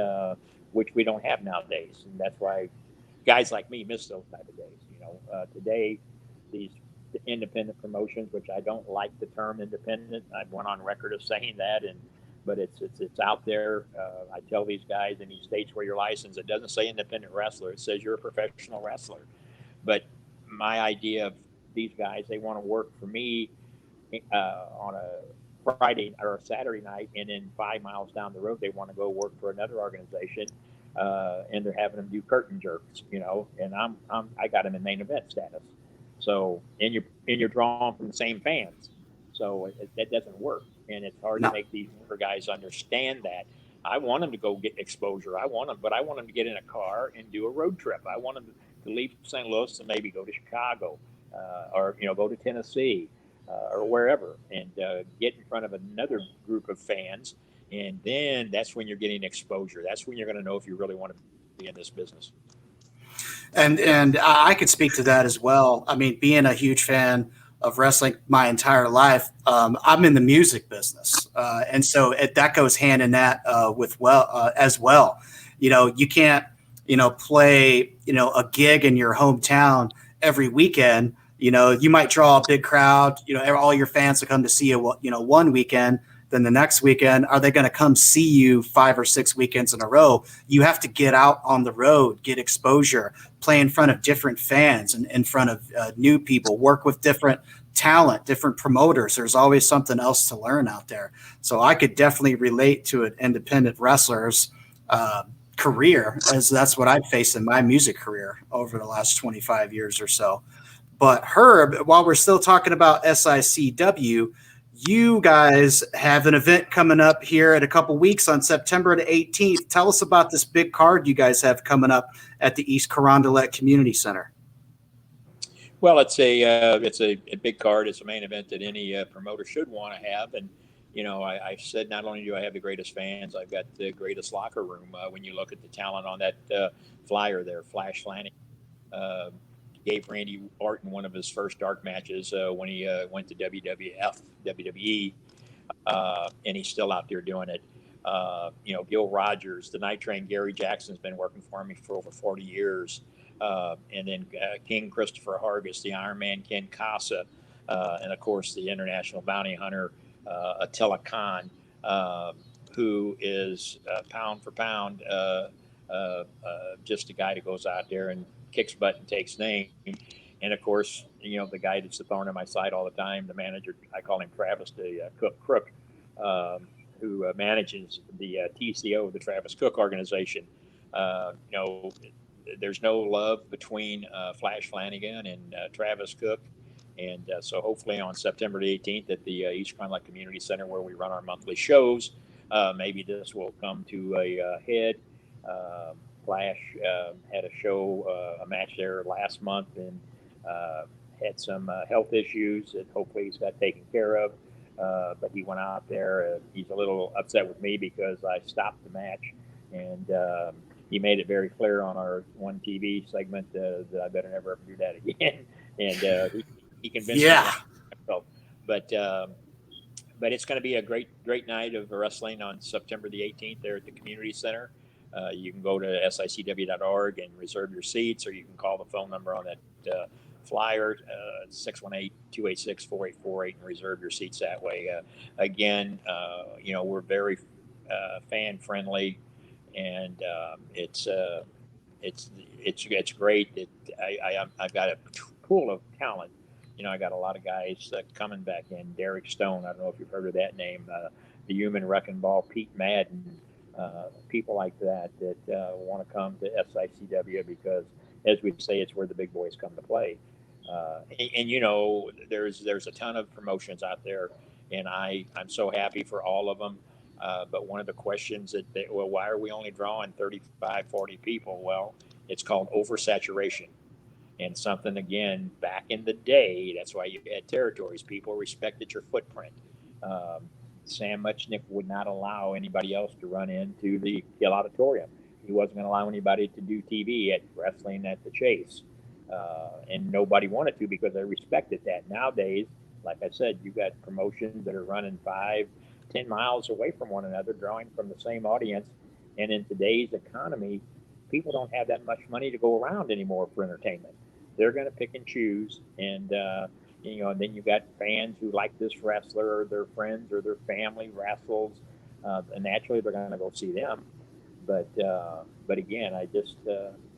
which we don't have nowadays. And that's why guys like me miss those type of days. Today, these independent promotions, which I don't like the term independent. I went on record of saying that, but it's out there. I tell these guys in these states where you're licensed, it doesn't say independent wrestler. It says you're a professional wrestler. But my idea of these guys, they want to work for me on a Friday or a Saturday night, and then 5 miles down the road, they want to go work for another organization, and they're having them do curtain jerks, and I got them in main event status. So, and you're drawing from the same fans. So that doesn't work. And it's hard to make these younger guys understand that. I want them to go get exposure. I want them to get in a car and do a road trip. I want them to leave St. Louis and maybe go to Chicago, or go to Tennessee, or wherever, and get in front of another group of fans. And then that's when you're getting exposure. That's when you're going to know if you really want to be in this business. And I could speak to that as well. I mean, being a huge fan of wrestling my entire life, I'm in the music business, and so that goes hand in that as well. You can't play a gig in your hometown every weekend. You might draw a big crowd. All your fans will come to see you. One weekend. Then the next weekend, are they going to come see you 5 or 6 weekends in a row? You have to get out on the road, get exposure, play in front of different fans and in front of new people, work with different talent, different promoters. There's always something else to learn out there. So I could definitely relate to an independent wrestler's career, as that's what I've faced in my music career over the last 25 years or so. But Herb, while we're still talking about SICW, you guys have an event coming up here in a couple weeks on September the 18th. Tell us about this big card you guys have coming up at the East Carondelet Community Center. Well, it's a big card. It's a main event that any promoter should want to have. And I said not only do I have the greatest fans, I've got the greatest locker room. When you look at the talent on that flyer there, Flash Lanning gave Randy Orton one of his first dark matches when he went to WWE, and he's still out there doing it. Gil Rogers, the Night Train, Gary Jackson's been working for me for over 40 years. And then King Christopher Hargis, the Iron Man Ken Casa, and of course the international bounty hunter Attila Khan, who is pound for pound just a guy that goes out there and kicks butt and takes name. And of course, the guy that's the thorn in my side all the time, the manager, I call him Travis, the crook. who manages the TCO, the Travis Cook organization. There's no love between Flash Flanagan and Travis Cook. And so hopefully on September the 18th at the East Crown Lake Community Center, where we run our monthly shows, maybe this will come to a head. Flash had a show, a match there last month, and had some health issues that hopefully he's got taken care of. But he went out there. He's a little upset with me because I stopped the match, and he made it very clear on our one TV segment that I better never ever do that again. And he convinced me. So, but it's going to be a great night of wrestling on September the 18th there at the community center. You can go to SICW.org and reserve your seats, or you can call the phone number on that flyer, 618-286-4848, and reserve your seats that way. Again, we're very fan friendly, and it's great that I've got a pool of talent. I got a lot of guys coming back in. Derek Stone, I don't know if you've heard of that name. The Human Wrecking Ball, Pete Madden, people like that want to come to SICW because, as we say, it's where the big boys come to play. There's a ton of promotions out there, and I'm so happy for all of them. But one of the questions why are we only drawing 35, 40 people? Well, it's called oversaturation. And something, again, back in the day, that's why you had territories. People respected your footprint. Sam Muchnick would not allow anybody else to run into the Hill Auditorium. He wasn't going to allow anybody to do TV at wrestling at the Chase. And nobody wanted to because they respected that. Nowadays, like I said, you got promotions that are running 5-10 miles away from one another, drawing from the same audience. And in today's economy, people don't have that much money to go around anymore for entertainment. They're going to pick and choose. And, and then you got fans who like this wrestler, or their friends or their family wrestles. And naturally, they're going to go see them. But again, I just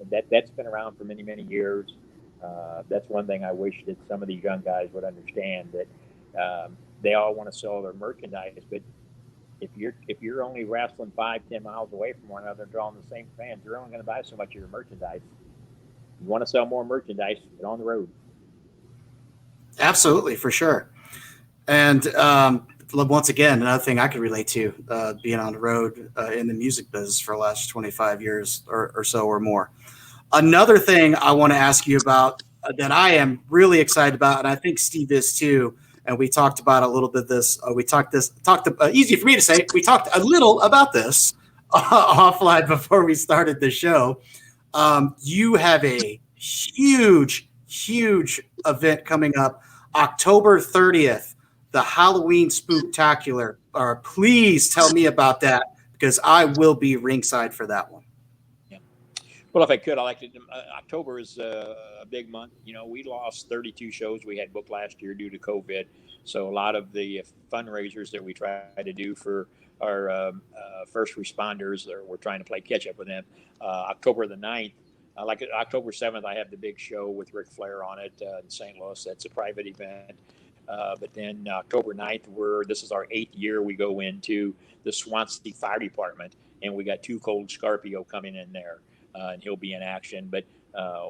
that's been around for many, many years. That's one thing I wish that some of these young guys would understand, that they all want to sell their merchandise, but if you're only wrestling 5-10 miles away from one another, drawing the same fans, you're only going to buy so much of your merchandise. You want to sell more merchandise, get on the road. Absolutely, for sure. And once again, another thing I could relate to, being on the road in the music business for the last 25 years or so or more. Another thing I want to ask you about that I am really excited about, and I think Steve is too, and we talked about a little bit this. Easy for me to say. We talked a little about this offline before we started the show. You have a huge event coming up October 30th, the Halloween Spooktacular. Please tell me about that, because I will be ringside for that one. Yeah. Well, if I could, I like to. October is a big month. We lost 32 shows we had booked last year due to COVID. So a lot of the fundraisers that we try to do for our first responders, we're trying to play catch up with them. October the 9th, like October 7th, I have the big show with Ric Flair on it in St. Louis. That's a private event. But then October 9th, this is our 8th year we go into the Swansea Fire Department, and we got Too Cold Scorpio coming in there, and he'll be in action. But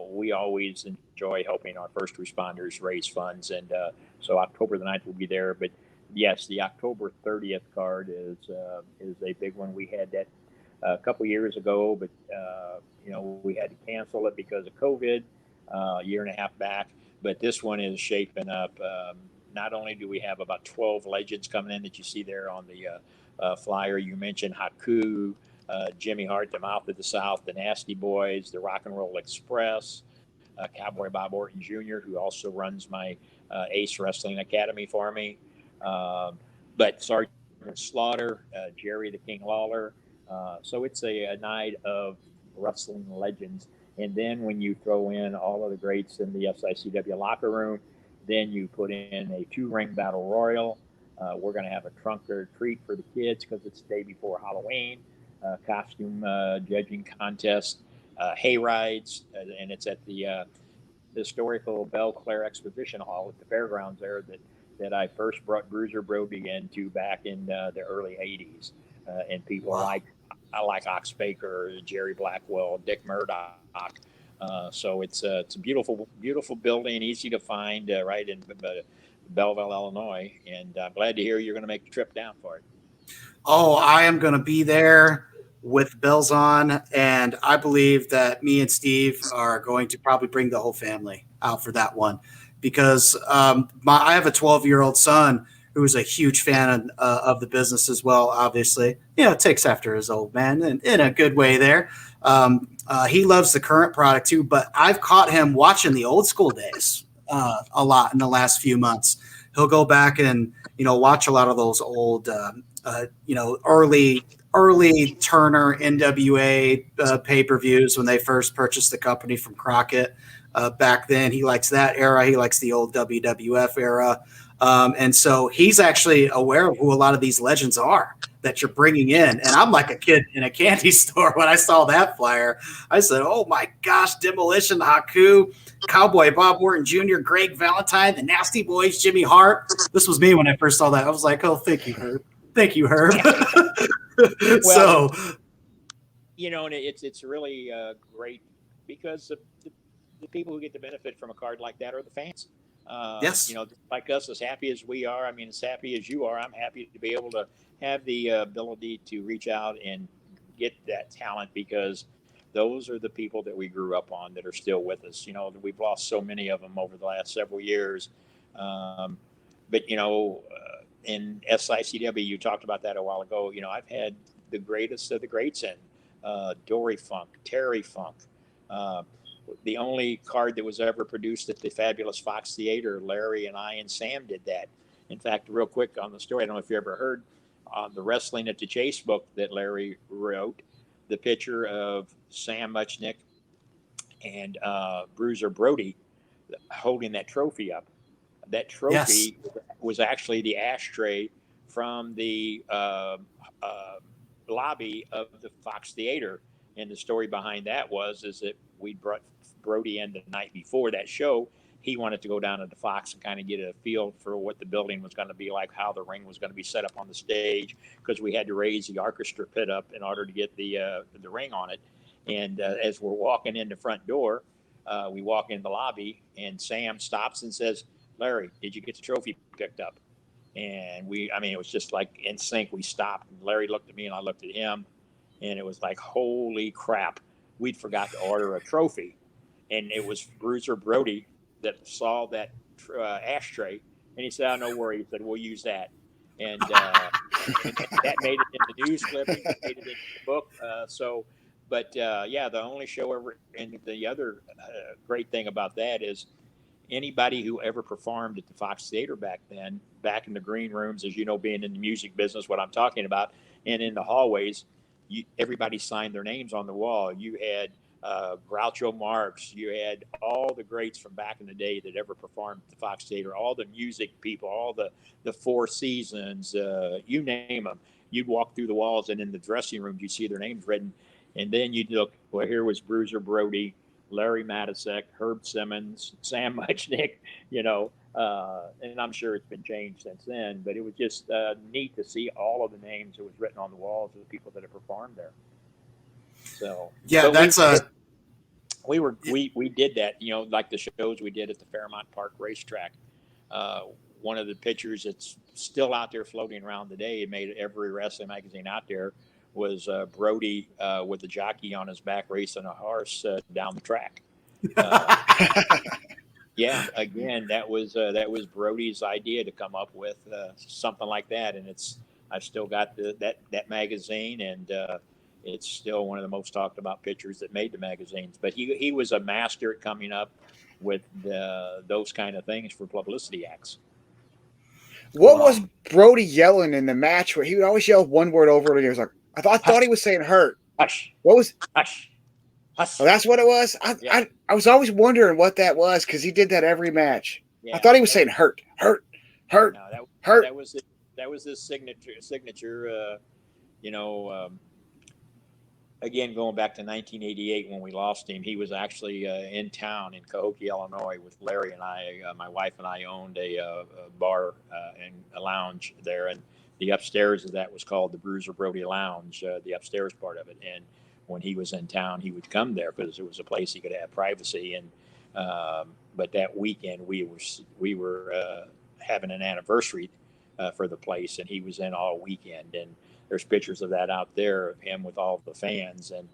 we always enjoy helping our first responders raise funds, and so October the 9th will be there. But yes, the October 30th card is a big one. We had that a couple years ago, but we had to cancel it because of COVID a year and a half back. But this one is shaping up. Not only do we have about 12 legends coming in that you see there on the flyer, you mentioned Haku, Jimmy Hart, the Mouth of the South, the Nasty Boys, the Rock and Roll Express, Cowboy Bob Orton Jr., who also runs my Ace Wrestling Academy for me. But Sergeant Slaughter, Jerry the King Lawler. So it's a night of wrestling legends. And then when you throw in all of the greats in the SICW locker room, then you put in a 2-ring battle royal. We're going to have a trunk or treat for the kids because it's the day before Halloween. Costume judging contest, hay rides, and it's at the historical Belle Claire Exposition Hall at the fairgrounds there that that I first brought Bruiser Brody into back in the early '80s, and people Wow. I like Ox Baker, Jerry Blackwell, Dick Murdoch. So it's a beautiful building, easy to find, right in Belleville, Illinois, and I'm glad to hear you're going to make the trip down for it. Oh, I am going to be there with bells on, and I believe that me and Steve are going to probably bring the whole family out for that one because I have a 12-year-old son who is a huge fan of the business as well. Obviously, takes after his old man in a good way there. He loves the current product too, but I've caught him watching the old school days a lot in the last few months. He'll go back and watch a lot of those old early Turner NWA pay-per-views when they first purchased the company from Crockett. Back then, he likes that era. He likes the old WWF era. And so he's actually aware of who a lot of these legends are that you're bringing in. And I'm like a kid in a candy store when I saw that flyer. I said, oh, my gosh, Demolition, Haku, Cowboy Bob Orton Jr., Greg Valentine, the Nasty Boys, Jimmy Hart. This was me when I first saw that. I was like, oh, thank you, Herb. Thank you, Herb. Well, and it's really great because the people who get the benefit from a card like that are the fans. Yes. Like us, as happy as we are, as happy as you are, I'm happy to be able to have the ability to reach out and get that talent because those are the people that we grew up on that are still with us. We've lost so many of them over the last several years. But in SICW, you talked about that a while ago. I've had the greatest of the greats in Dory Funk, Terry Funk. The only card that was ever produced at the fabulous Fox Theater, Larry and I and Sam did that. In fact, real quick on the story, I don't know if you ever heard on the Wrestling at the Chase book that Larry wrote, the picture of Sam Muchnick and Bruiser Brody holding that trophy up. That trophy was actually the ashtray from the lobby of the Fox Theater. And the story behind that is that we brought Brody in the night before that show. He wanted to go down to the Fox and kind of get a feel for what the building was going to be like, how the ring was going to be set up on the stage, because we had to raise the orchestra pit up in order to get the ring on it. And as we're walking in the front door, we walk in the lobby, and Sam stops and says, Larry, did you get the trophy picked up? And it was just like in sync. We stopped, and Larry looked at me, and I looked at him, and it was like, holy crap, we'd forgot to order a trophy. And it was Bruiser Brody that saw that ashtray, and he said, oh, no worry. He said, we'll use that. And that made it in the news clipping, made it in the book. The only show ever, and the other great thing about that is anybody who ever performed at the Fox Theater back then, back in the green rooms, as you know, being in the music business, what I'm talking about, and in the hallways, everybody signed their names on the wall. You had Groucho Marx, you had all the greats from back in the day that ever performed at the Fox Theater, all the music people, all the Four Seasons, you name them. You'd walk through the walls, and in the dressing rooms, you'd see their names written. And then you'd look, well, here was Bruiser Brody, Larry Matisek, Herb Simmons, Sam Muchnick, and I'm sure it's been changed since then, but it was just neat to see all of the names that was written on the walls of the people that have performed there. So yeah, we did that, like the shows we did at the Fairmount Park racetrack. One of the pictures that's still out there floating around today, it made every wrestling magazine out there, was Brody with the jockey on his back racing a horse down the track. Yeah, again, that was Brody's idea to come up with something like that, and I've still got that magazine, and it's still one of the most talked about pictures that made the magazines. But he was a master at coming up with those kind of things for publicity acts. What was Brody yelling in the match where he would always yell one word over and he was like, I thought he was saying hurt. Hush. What was hush? Hush. Oh, that's what it was? I was always wondering what that was because he did that every match. Yeah, I thought he was saying hurt. No, hurt. That was his signature. again, going back to 1988 when we lost him, he was actually in town in Cahokia, Illinois, with Larry and I. My wife and I owned a bar and a lounge there, and the upstairs of that was called the Bruiser Brody Lounge, the upstairs part of it. And when he was in town, he would come there because it was a place he could have privacy. And but that weekend we were having an anniversary for the place, and he was in all weekend. And there's pictures of that out there of him with all the fans. And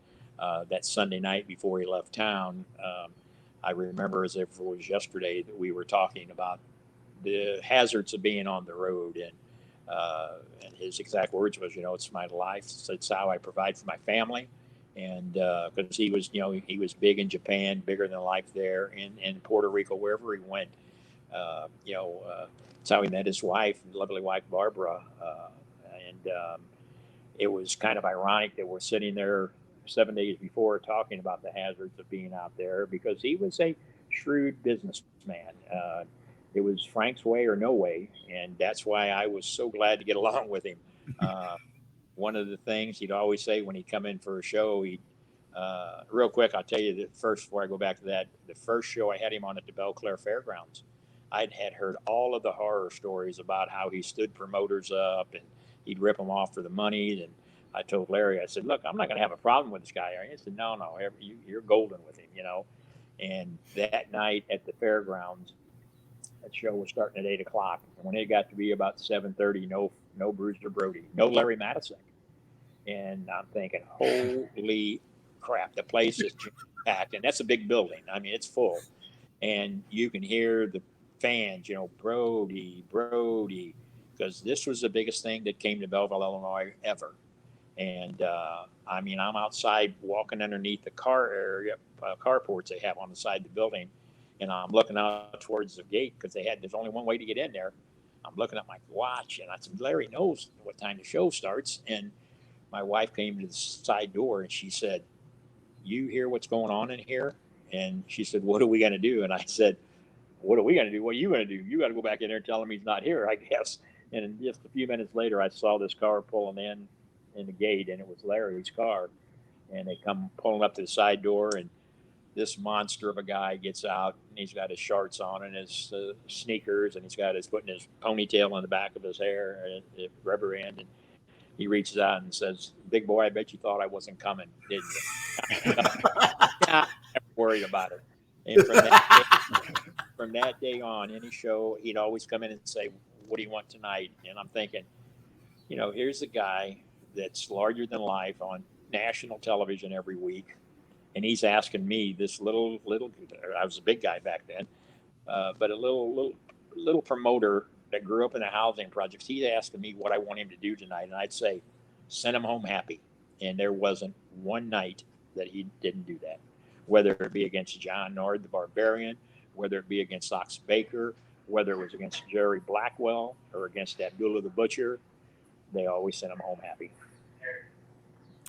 that Sunday night before he left town, I remember as if it was yesterday that we were talking about the hazards of being on the road. And his exact words was, it's my life. It's how I provide for my family. And because he was, he was big in Japan, bigger than life there, in Puerto Rico, wherever he went. It's how he met his wife, lovely wife Barbara. It was kind of ironic that we're sitting there 7 days before talking about the hazards of being out there, because he was a shrewd businessman. It was Frank's way or no way, and that's why I was so glad to get along with him. One of the things he'd always say when he'd come in for a show, real quick, I'll tell you that first, before I go back to that, the first show I had him on at the Belclair Fairgrounds, I had heard all of the horror stories about how he stood promoters up and he'd rip them off for the money. And I told Larry, I said, look, I'm not going to have a problem with this guy. He said, no, you're golden with him, And that night at the fairgrounds, that show was starting at 8 o'clock. And when it got to be about 7:30, no Bruiser Brody, no Larry Madison. And I'm thinking, holy crap, the place is packed. And that's a big building. I mean, it's full. And you can hear the fans, Brody, because this was the biggest thing that came to Belleville, Illinois ever. And I'm outside walking underneath the carports they have on the side of the building. And I'm looking out towards the gate because there's only one way to get in there. I'm looking at my watch, and I said, Larry knows what time the show starts. And my wife came to the side door and she said, you hear what's going on in here? And she said, what are we going to do? And I said, what are we going to do? What are you going to do? You got to go back in there and tell him he's not here, I guess. And just a few minutes later, I saw this car pulling in the gate, and it was Larry's car. And they come pulling up to the side door, and this monster of a guy gets out, and he's got his shorts on and his sneakers, and he's putting his ponytail on the back of his hair, and rubber end, and he reaches out and says, big boy, I bet you thought I wasn't coming, didn't you? I'm never worried about it. And from that day on, any show, he'd always come in and say, what do you want tonight? And I'm thinking, here's a guy that's larger than life on national television every week. And he's asking me, this little, I was a big guy back then, but a little promoter that grew up in the housing projects. He's asking me what I want him to do tonight. And I'd say, send him home happy. And there wasn't one night that he didn't do that, whether it be against John Nord, the Barbarian, whether it be against Ox Baker, whether it was against Jerry Blackwell or against Abdullah the Butcher. They always sent him home happy.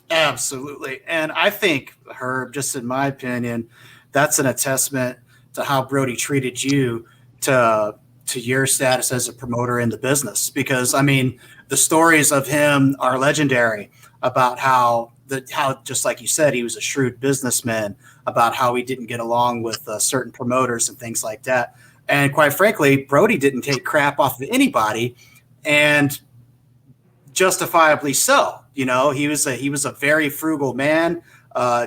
Absolutely. And I think, Herb, just in my opinion, that's an attestament to how Brody treated you to your status as a promoter in the business. Because, the stories of him are legendary about how just like you said, he was a shrewd businessman, about how he didn't get along with certain promoters and things like that. And quite frankly, Brody didn't take crap off of anybody, and justifiably so. He was a very frugal man.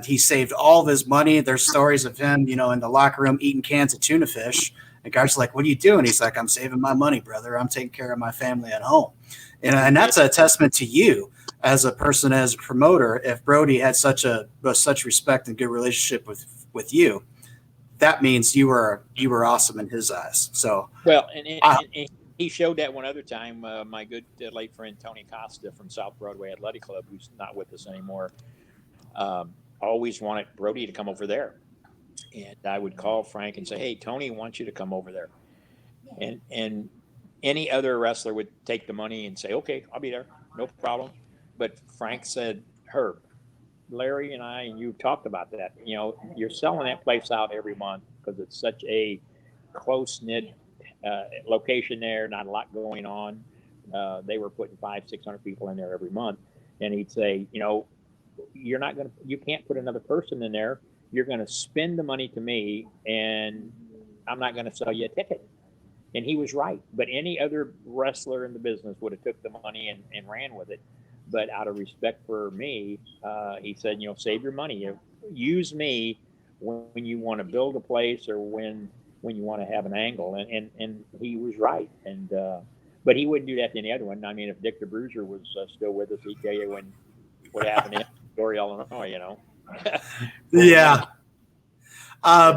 He saved all of his money. There's stories of him, in the locker room eating cans of tuna fish. And guys are like, what are you doing? He's like, I'm saving my money, brother. I'm taking care of my family at home. And that's a testament to you as a person, as a promoter. If Brody had such respect and good relationship with you, that means you were awesome in his eyes. So well, and he showed that one other time. My good late friend Tony Costa from South Broadway Athletic Club, who's not with us anymore, always wanted Brody to come over there. And I would call Frank and say, hey, Tony wants you to come over there. And any other wrestler would take the money and say, okay, I'll be there. No problem. But Frank said, Herb, Larry and I, and you talked about that, you're selling that place out every month because it's such a close-knit location there, not a lot going on. They were putting 500-600 people in there every month. And he'd say, you can't put another person in there. You're going to spend the money to me, and I'm not going to sell you a ticket. And he was right. But any other wrestler in the business would have took the money and ran with it. But out of respect for me, he said, save your money. Use me when you want to build a place or when you want to have an angle. And he was right. And but he wouldn't do that to any other one. I mean, if Dick the Bruiser was still with us, he'd tell you what happened to him in Peoria, Illinois, Yeah.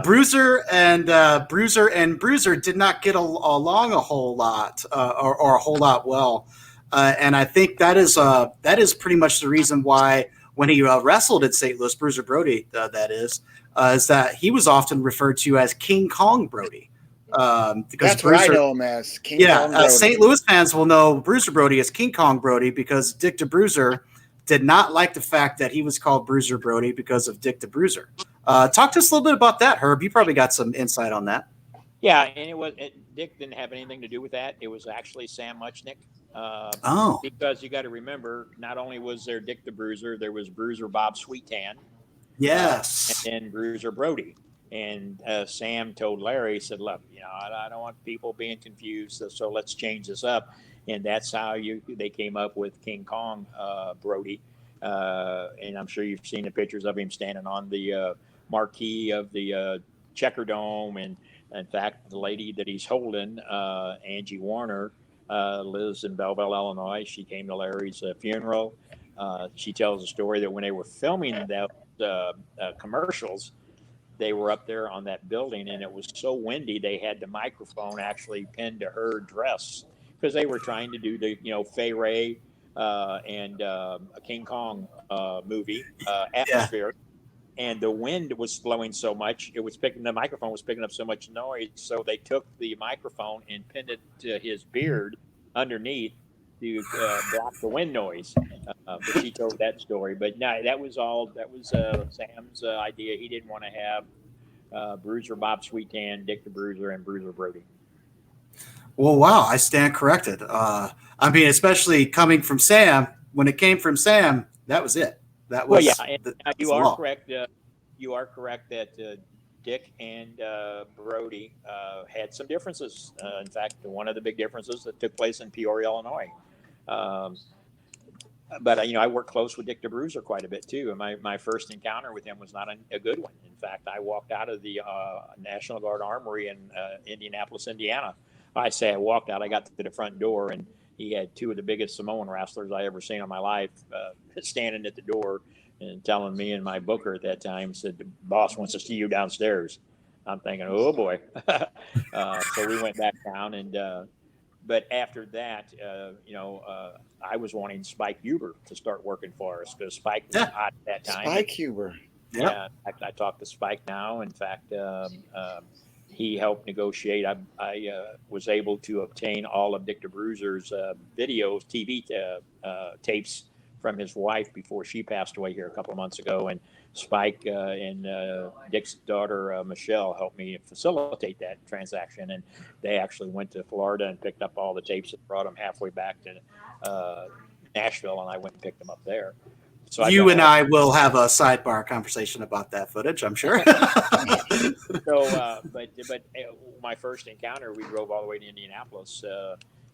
Bruiser and Bruiser did not get along a whole lot or a whole lot well. And I think that is pretty much the reason why when he wrestled in St. Louis, Bruiser Brody, is that he was often referred to as King Kong Brody. Because that's Bruiser, what I know him as. King Kong Brody. St. Louis fans will know Bruiser Brody as King Kong Brody because Dick the Bruiser did not like the fact that he was called Bruiser Brody because of Dick the Bruiser. Talk to us a little bit about that, Herb. You probably got some insight on that. Yeah, and Dick didn't have anything to do with that. It was actually Sam Muchnick. Because you got to remember, not only was there Dick the Bruiser, there was Bruiser Bob Sweetan. Yes. And then Bruiser Brody. And Sam told Larry, he said, look, I don't want people being confused, so let's change this up. And that's how they came up with King Kong Brody. And I'm sure you've seen the pictures of him standing on the marquee of the Checker Dome. And in fact, the lady that he's holding, Angie Warner, lives in Belleville, Illinois. She came to Larry's funeral. She tells a story that when they were filming the commercials, they were up there on that building, and it was so windy they had the microphone actually pinned to her dress because they were trying to do the Fay Ray and a King Kong movie atmosphere. And the wind was blowing so much, the microphone was picking up so much noise. So they took the microphone and pinned it to his beard underneath to block the wind noise. But she told that story. But no, that was Sam's idea. He didn't want to have Bruiser Bob Sweetan, Dick the Bruiser, and Bruiser Brody. Well, wow, I stand corrected. I mean, especially coming from Sam. When it came from Sam, that was it. That was you are correct. You are correct that Dick and Brody had some differences. In fact, one of the big differences that took place in Peoria, Illinois. But I worked close with Dick the Bruiser quite a bit too. And my first encounter with him was not a good one. In fact, I walked out of the National Guard Armory in Indianapolis, Indiana. I say I walked out. I got to the front door, and he had two of the biggest Samoan wrestlers I ever seen in my life standing at the door and telling me and my booker at that time, said, the boss wants to see you downstairs. I'm thinking, oh boy. So we went back down, and but after that, I was wanting Spike Huber to start working for us because Spike was hot at that time. Spike Huber. Yeah. I talked to Spike now. In fact, he helped negotiate. I was able to obtain all of Dick the Bruiser's videos, TV tapes from his wife before she passed away here a couple of months ago. And Spike and Dick's daughter, Michelle, helped me facilitate that transaction. And they actually went to Florida and picked up all the tapes and brought them halfway back to Nashville. And I went and picked them up there. So you and I will have a sidebar conversation about that footage, I'm sure. So, but my first encounter, we drove all the way to Indianapolis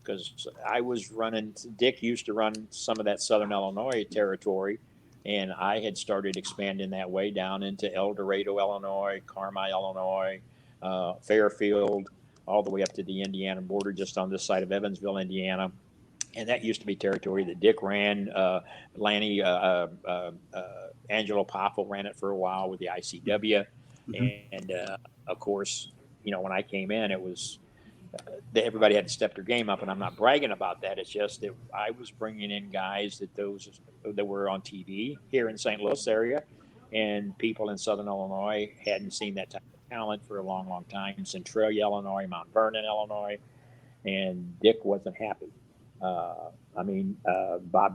because I was running. Dick used to run some of that Southern Illinois territory, and I had started expanding that way down into El Dorado, Illinois, Carmi, Illinois, Fairfield, all the way up to the Indiana border, just on this side of Evansville, Indiana. And that used to be territory that Dick ran. Lanny, Angelo Poffel ran it for a while with the ICW. Mm-hmm. And, of course, when I came in, it was everybody had to step their game up. And I'm not bragging about that. It's just that I was bringing in guys that were on TV here in St. Louis area. And people in Southern Illinois hadn't seen that type of talent for a long, long time. Centralia, Illinois, Mount Vernon, Illinois. And Dick wasn't happy. Bob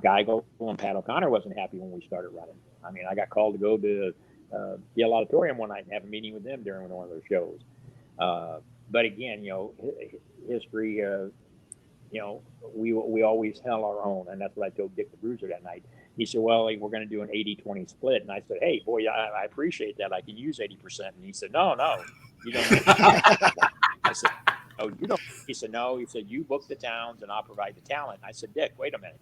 Geigel and Pat O'Connor wasn't happy when we started running. I mean, I got called to go to Yale Auditorium one night and have a meeting with them during one of their shows. But again, history, we always held our own, and that's what I told Dick the Bruiser that night. He said, well, we're going to do an 80-20 split. And I said, hey, boy, I appreciate that. I can use 80%. And he said, no, you don't understand. I said, oh, you don't. He said, no. He said, you book the towns and I'll provide the talent. I said, Dick, wait a minute.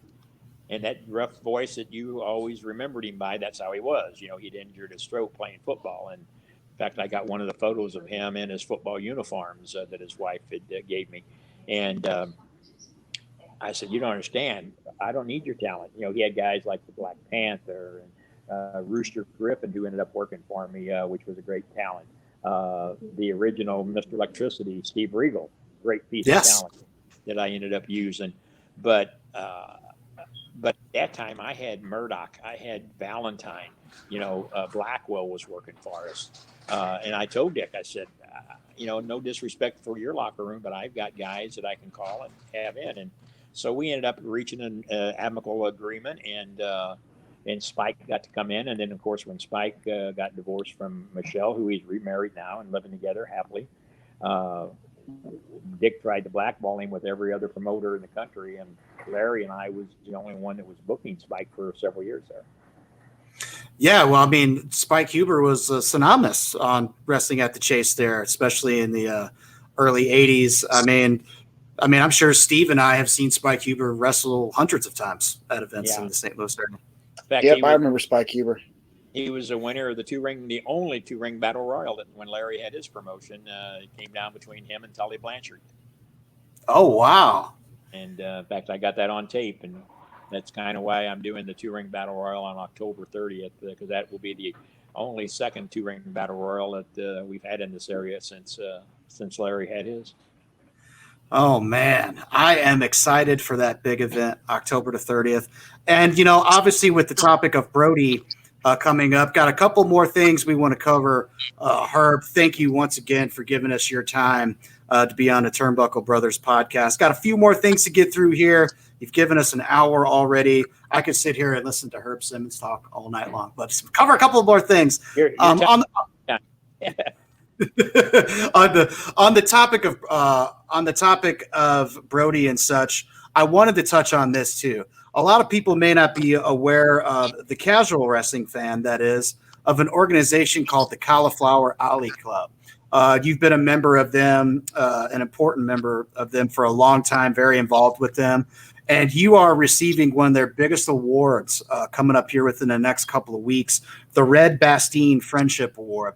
And that rough voice that you always remembered him by, that's how he was. He'd injured his throat playing football. And in fact, I got one of the photos of him in his football uniforms that his wife had gave me. And I said, you don't understand. I don't need your talent. He had guys like the Black Panther and Rooster Griffin, who ended up working for me, which was a great talent. The original Mr. Electricity, Steve Regal, great piece of talent that I ended up using. But at that time, I had Murdoch, I had Valentine, Blackwell was working for us. And I told Dick, I said, no disrespect for your locker room, but I've got guys that I can call and have in. And so we ended up reaching an amicable agreement, and Spike got to come in. And then, of course, when Spike got divorced from Michelle, who he's remarried now and living together happily, Dick tried to blackball him with every other promoter in the country, and Larry and I was the only one that was booking Spike for several years there. Yeah, well, I mean, Spike Huber was synonymous on wrestling at the Chase there, especially in the early 80s. I mean, I'm sure Steve and I have seen Spike Huber wrestle hundreds of times at events in the St. Louis area. Yep, I remember Spike Huber. He was a winner of the only two-ring battle royal that when Larry had his promotion. It came down between him and Tully Blanchard. Oh, wow. And in fact, I got that on tape, and that's kind of why I'm doing the two-ring battle royal on October 30th, because that will be the only second two-ring battle royal that we've had in this area since Larry had his. Oh, man. I am excited for that big event, October the 30th. And, obviously with the topic of Brody coming up, got a couple more things we want to cover. Herb, thank you once again for giving us your time to be on the Turnbuckle Brothers podcast. Got a few more things to get through here. You've given us an hour already. I could sit here and listen to Herb Simmons talk all night long, but cover a couple more things. On the topic of Brody and such, I wanted to touch on this too. A lot of people may not be aware of the casual wrestling fan, that is, of an organization called the Cauliflower Alley Club. You've been a member of them, an important member of them for a long time, very involved with them. And you are receiving one of their biggest awards coming up here within the next couple of weeks, the Red Bastien Friendship Award.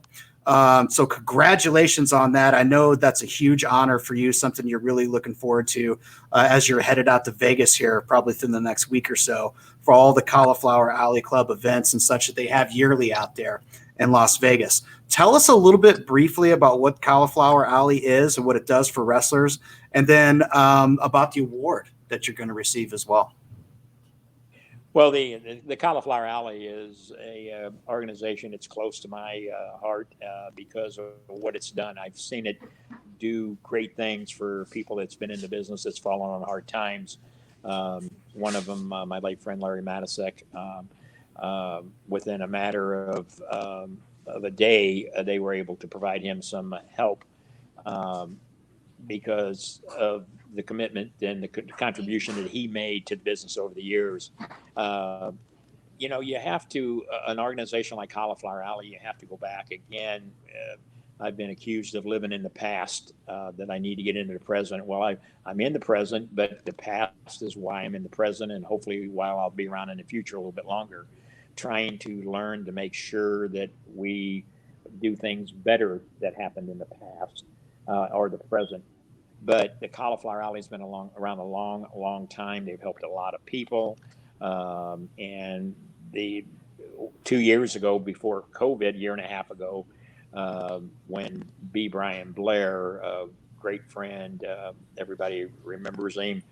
So congratulations on that. I know that's a huge honor for you, something you're really looking forward to as you're headed out to Vegas here, probably within the next week or so, for all the Cauliflower Alley Club events and such that they have yearly out there in Las Vegas. Tell us a little bit briefly about what Cauliflower Alley is and what it does for wrestlers, and then about the award that you're going to receive as well. Well, the Cauliflower Alley is a organization that's close to my heart because of what it's done. I've seen it do great things for people that's been in the business that's fallen on hard times. One of them, my late friend Larry Matisek, within a matter of a day, they were able to provide him some help because of the commitment and the contribution that he made to the business over the years. You have to, an organization like Cauliflower Alley, you have to go back again. I've been accused of living in the past, that I need to get into the present. Well, I'm in the present, but the past is why I'm in the present, and hopefully while I'll be around in the future a little bit longer, trying to learn to make sure that we do things better that happened in the past or the present. But the Cauliflower Alley's been around a long time. They've helped a lot of people. And 2 years ago, before COVID, year and a half ago, when B. Brian Blair, a great friend, everybody remembers him,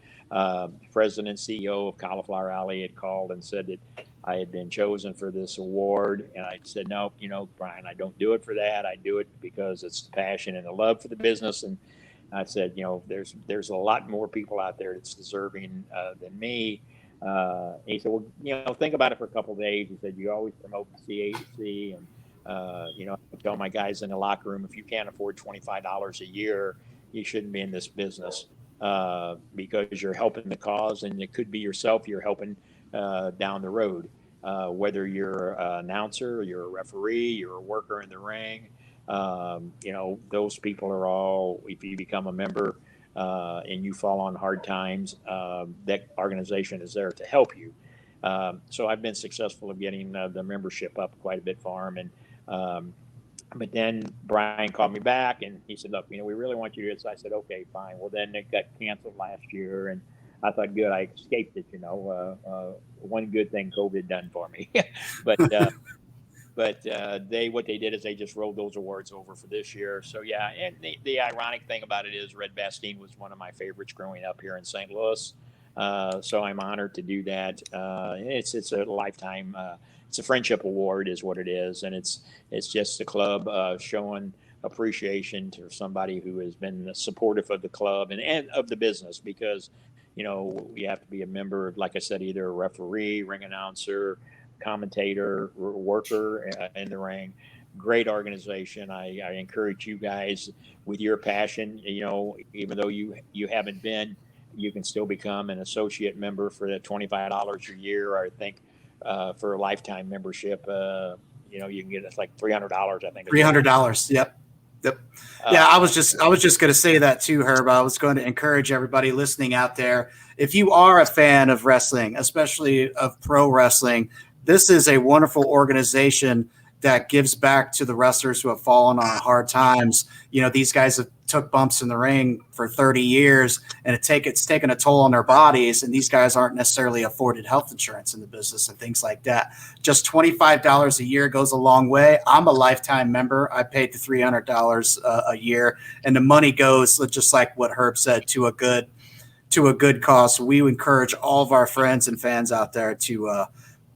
president and CEO of Cauliflower Alley, had called and said that I had been chosen for this award. And I said, no, Brian, I don't do it for that. I do it because it's the passion and the love for the business. And I said, there's a lot more people out there that's deserving than me. He said, well, think about it for a couple of days. He said, you always promote the CAC. And, I tell my guys in the locker room, if you can't afford $25 a year, you shouldn't be in this business because you're helping the cause, and it could be yourself you're helping down the road. whether you're an announcer, you're a referee, you're a worker in the ring. Those people are all, if you become a member and you fall on hard times, that organization is there to help you. So I've been successful of getting the membership up quite a bit for them. And but then Brian called me back and he said, look, we really want you to do this. I said, okay, fine. Well, then it got canceled last year. And I thought, good, I escaped it, one good thing COVID done for me. But what they did is they just rolled those awards over for this year. So yeah, and the ironic thing about it is Red Bastien was one of my favorites growing up here in St. Louis. So I'm honored to do that. It's a lifetime. It's a friendship award, is what it is, and it's just the club showing appreciation to somebody who has been supportive of the club and of the business, because you have to be a member, like I said, either a referee, ring announcer, commentator, worker in the ring. Great organization. I encourage you guys with your passion. Even though you haven't been, you can still become an associate member for the $25 a year, or I think for a lifetime membership. You can get it's like $300. I think $300. Yep. Yeah, I was just going to say that too, Herb. I was going to encourage everybody listening out there. If you are a fan of wrestling, especially of pro wrestling, this is a wonderful organization that gives back to the wrestlers who have fallen on hard times. These guys have took bumps in the ring for 30 years, and it's taken a toll on their bodies, and these guys aren't necessarily afforded health insurance in the business and things like that. Just $25 a year goes a long way. I'm a lifetime member. I paid the $300 a year, and the money goes, just like what Herb said, to a good cause. So we encourage all of our friends and fans out there to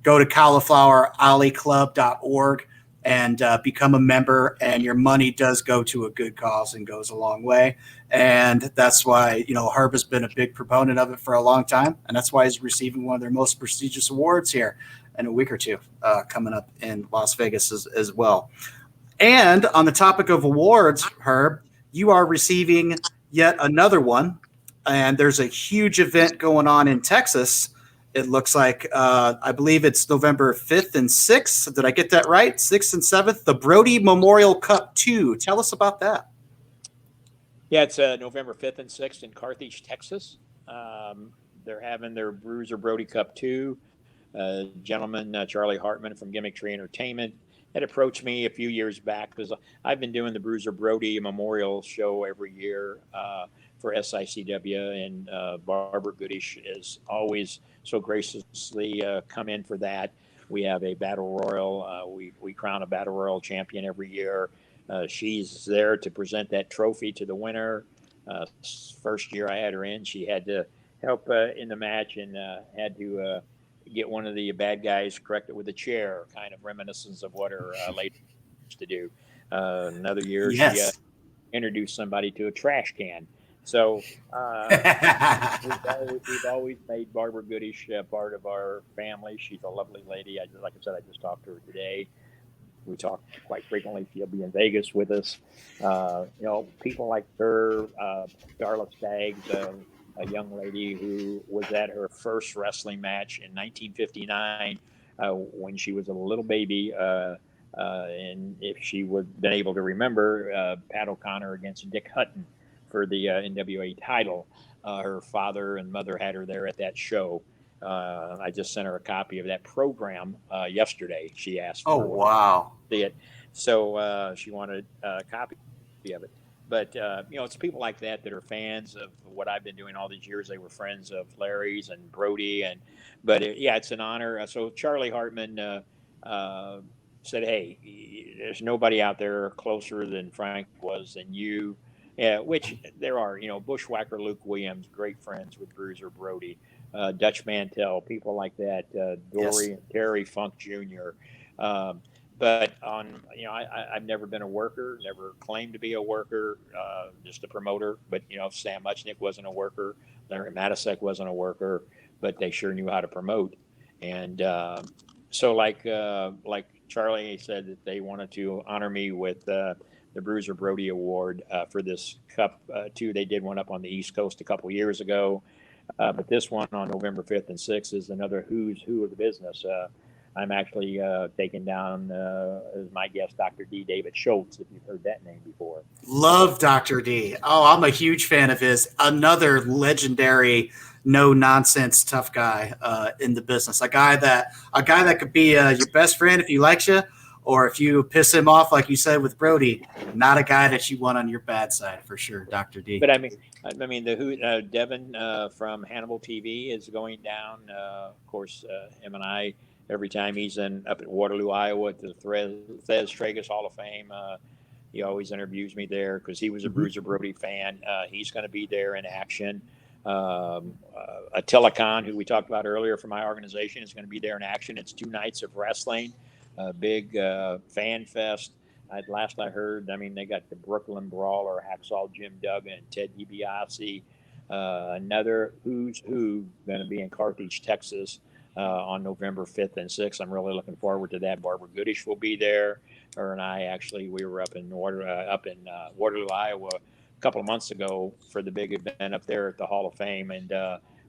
go to caulifloweralleyclub.org and become a member, and your money does go to a good cause and goes a long way. And that's why, Herb has been a big proponent of it for a long time. And that's why he's receiving one of their most prestigious awards here in a week or two coming up in Las Vegas as well. And on the topic of awards, Herb, you are receiving yet another one. And there's a huge event going on in Texas. It looks like, I believe it's November 5th and 6th. Did I get that right? 6th and 7th, the Brody Memorial Cup 2. Tell us about that. Yeah, it's November 5th and 6th in Carthage, Texas. They're having their Bruiser Brody Cup 2. Gentleman, Charlie Hartman from Gimmick Tree Entertainment, had approached me a few years back because I've been doing the Bruiser Brody Memorial show every year for SICW, and Barbara Goodish is always so graciously come in for that. We have a battle royal. We crown a battle royal champion every year. She's there to present that trophy to the winner. First year I had her in, she had to help in the match and had to get one of the bad guys corrected with a chair, kind of reminiscence of what her lady used to do. Another year, yes, she introduced somebody to a trash can. So we've always made Barbara Goodish part of our family. She's a lovely lady. Like I said, I just talked to her today. We talk quite frequently. She'll be in Vegas with us. People like her, Darla Staggs, a young lady who was at her first wrestling match in 1959 when she was a little baby. And if she would have been able to remember, Pat O'Connor against Dick Hutton for the NWA title. Her father and mother had her there at that show. I just sent her a copy of that program yesterday. She asked for wow. See it. So she wanted a copy of it. But, it's people like that are fans of what I've been doing all these years. They were friends of Larry's and Brody. It's an honor. So Charlie Hartman said, hey, there's nobody out there closer than Frank was than you. Yeah, which there are, Bushwhacker Luke Williams, great friends with Bruiser Brody, Dutch Mantell, people like that, Dory and Terry Funk Jr. But I've never been a worker, never claimed to be a worker, just a promoter. But, Sam Muchnick wasn't a worker. Larry Matisek wasn't a worker, but they sure knew how to promote. And so like Charlie said that they wanted to honor me with the Bruiser Brody Award for this Cup 2. They did one up on the East Coast a couple years ago. But this one on November 5th and 6th is another who's who of the business. I'm actually taking down as my guest Dr. D. David Schultz, if you've heard that name before. Love Dr. D. Oh, I'm a huge fan of his. Another legendary, no nonsense, tough guy in the business. A guy that could be your best friend if he likes you, or if you piss him off, like you said with Brody. Not a guy that you want on your bad side for sure, Dr. D. But I mean, Devin from Hannibal TV is going down. Of course, him and I. Every time he's up at Waterloo, Iowa, at the Thez Tragus Hall of Fame, he always interviews me there because he was a Bruiser Brody fan. He's going to be there in action. Attila Khan, who we talked about earlier from my organization, is going to be there in action. It's 2 nights of wrestling, a big fan fest. Last I heard, I mean, they got the Brooklyn Brawler, Hacksaw Jim Duggan, Ted DiBiase, another Who's Who going to be in Carthage, Texas. On November 5th and 6th. I'm really looking forward to that. Barbara Goodish will be there. Her and I we were up in Waterloo, Iowa a couple of months ago for the big event up there at the Hall of Fame, and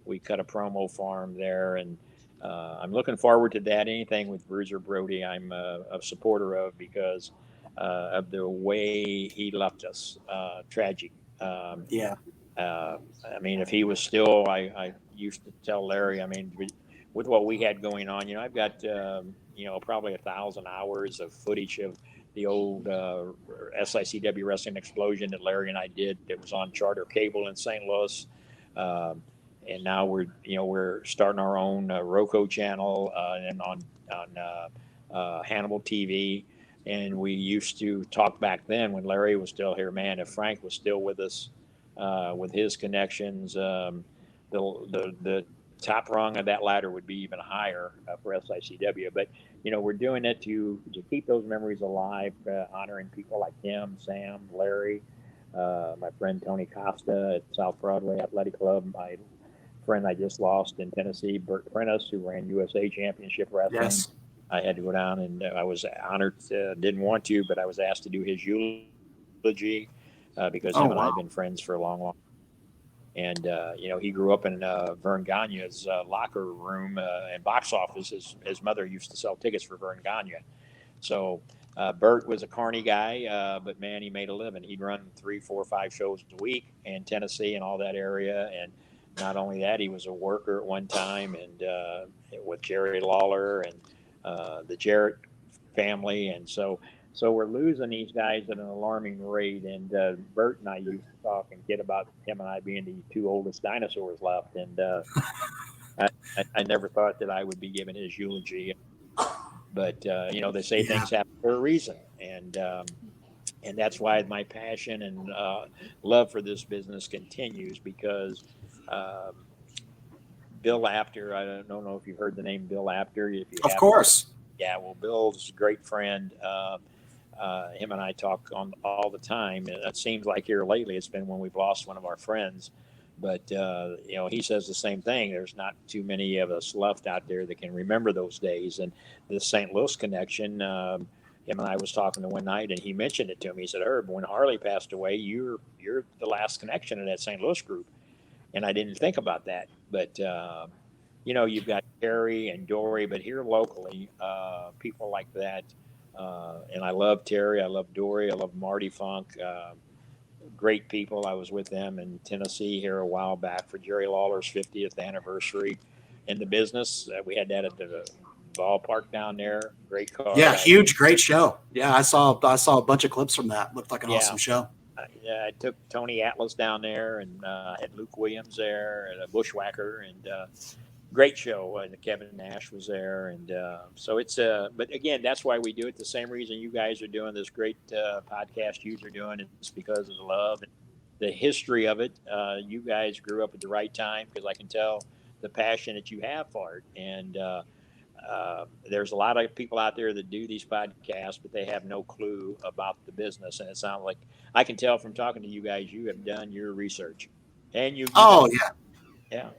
we cut a promo for him there. And I'm looking forward to that. Anything with Bruiser Brody, I'm a supporter of because of the way he left us. Tragic. Yeah. I mean, if he was still, I used to tell Larry, I mean, with what we had going on, I've got, probably 1,000 hours of footage of the old SICW Wrestling Explosion that Larry and I did. That was on Charter Cable in St. Louis. And now we're starting our own Roku channel and on Hannibal TV. And we used to talk back then when Larry was still here, man, if Frank was still with us with his connections, the top rung of that ladder would be even higher for SICW. But, we're doing it to keep those memories alive, honoring people like him, Sam, Larry, my friend Tony Costa at South Broadway Athletic Club, my friend I just lost in Tennessee, Bert Prentice, who ran USA Championship Wrestling. Yes. I had to go down and I was honored, didn't want to, but I was asked to do his eulogy because him and I have been friends for a long, long time. And, he grew up in Vern Gagne's locker room and box office. His mother used to sell tickets for Vern Gagne. So Bert was a carny guy, but, man, he made a living. He'd run 3, 4, 5 shows a week in Tennessee and all that area. And not only that, he was a worker at one time and with Jerry Lawler and the Jarrett family. And so we're losing these guys at an alarming rate. And Bert and I used to talk and kid about him and I being the 2 oldest dinosaurs left. And I never thought that I would be giving his eulogy. But, they say things happen for a reason. And that's why my passion and love for this business continues because Bill Apter, I don't know if you've heard the name Bill Apter. If you of course. Yeah, well, Bill's a great friend. Him and I talk on all the time. And it seems like here lately it's been when we've lost one of our friends. But, he says the same thing. There's not too many of us left out there that can remember those days. And the St. Louis connection, him and I was talking to one night and he mentioned it to me. He said, Herb, when Harley passed away, you're the last connection in that St. Louis group. And I didn't think about that. But, you've got Terry and Dory, but here locally, people like that. And I love Terry. I love Dory. I love Marty Funk. Great people. I was with them in Tennessee here a while back for Jerry Lawler's 50th anniversary in the business. We had that at the ballpark down there. Great car. Yeah, huge, great show. Yeah, I saw a bunch of clips from that. Looked like an awesome show. I took Tony Atlas down there and had Luke Williams there and a Bushwhacker and great show. And Kevin Nash was there. And so it's but again, that's why we do it. The same reason you guys are doing this great podcast you are doing. It's because of the love and the history of it. You guys grew up at the right time because I can tell the passion that you have for it. And there's a lot of people out there that do these podcasts, but they have no clue about the business. And it sounds like I can tell from talking to you guys, you have done your research. And you. Oh, yeah.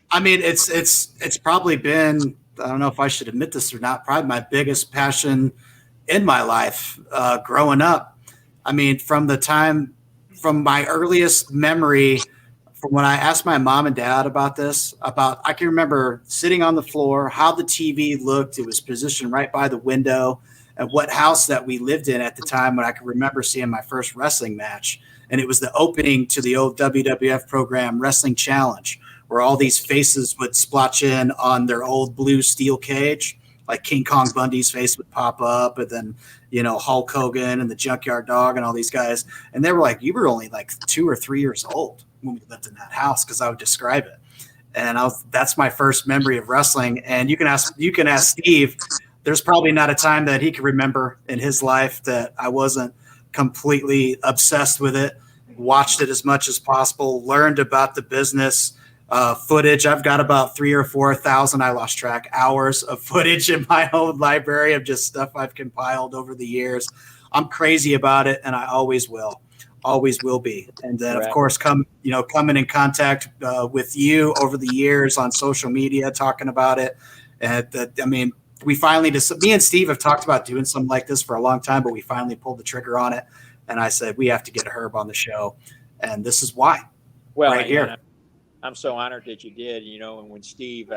I mean, it's probably been, I don't know if I should admit this or not, probably my biggest passion in my life growing up. I mean, from my earliest memory from when I asked my mom and dad about this, I can remember sitting on the floor, how the TV looked. It was positioned right by the window, and what house that we lived in at the time when I could remember seeing my first wrestling match. And it was the opening to the old WWF program, Wrestling Challenge, where all these faces would splotch in on their old blue steel cage. Like King Kong Bundy's face would pop up, and then, Hulk Hogan and the Junkyard Dog and all these guys. And they were like, you were only like 2 or 3 years old when we lived in that house, because I would describe it. And that's my first memory of wrestling. And you can ask Steve, there's probably not a time that he can remember in his life that I wasn't completely obsessed with it, watched it as much as possible, learned about the business. Footage. I've got about 3,000 or 4,000, I lost track, hours of footage in my own library of just stuff I've compiled over the years. I'm crazy about it, and I always will be. And then, of course, coming in contact with you over the years on social media, talking about it. And we finally me and Steve have talked about doing something like this for a long time, but we finally pulled the trigger on it. And I said, we have to get Herb on the show. And this is why. Well, right here. I'm so honored that you did, and when Steve,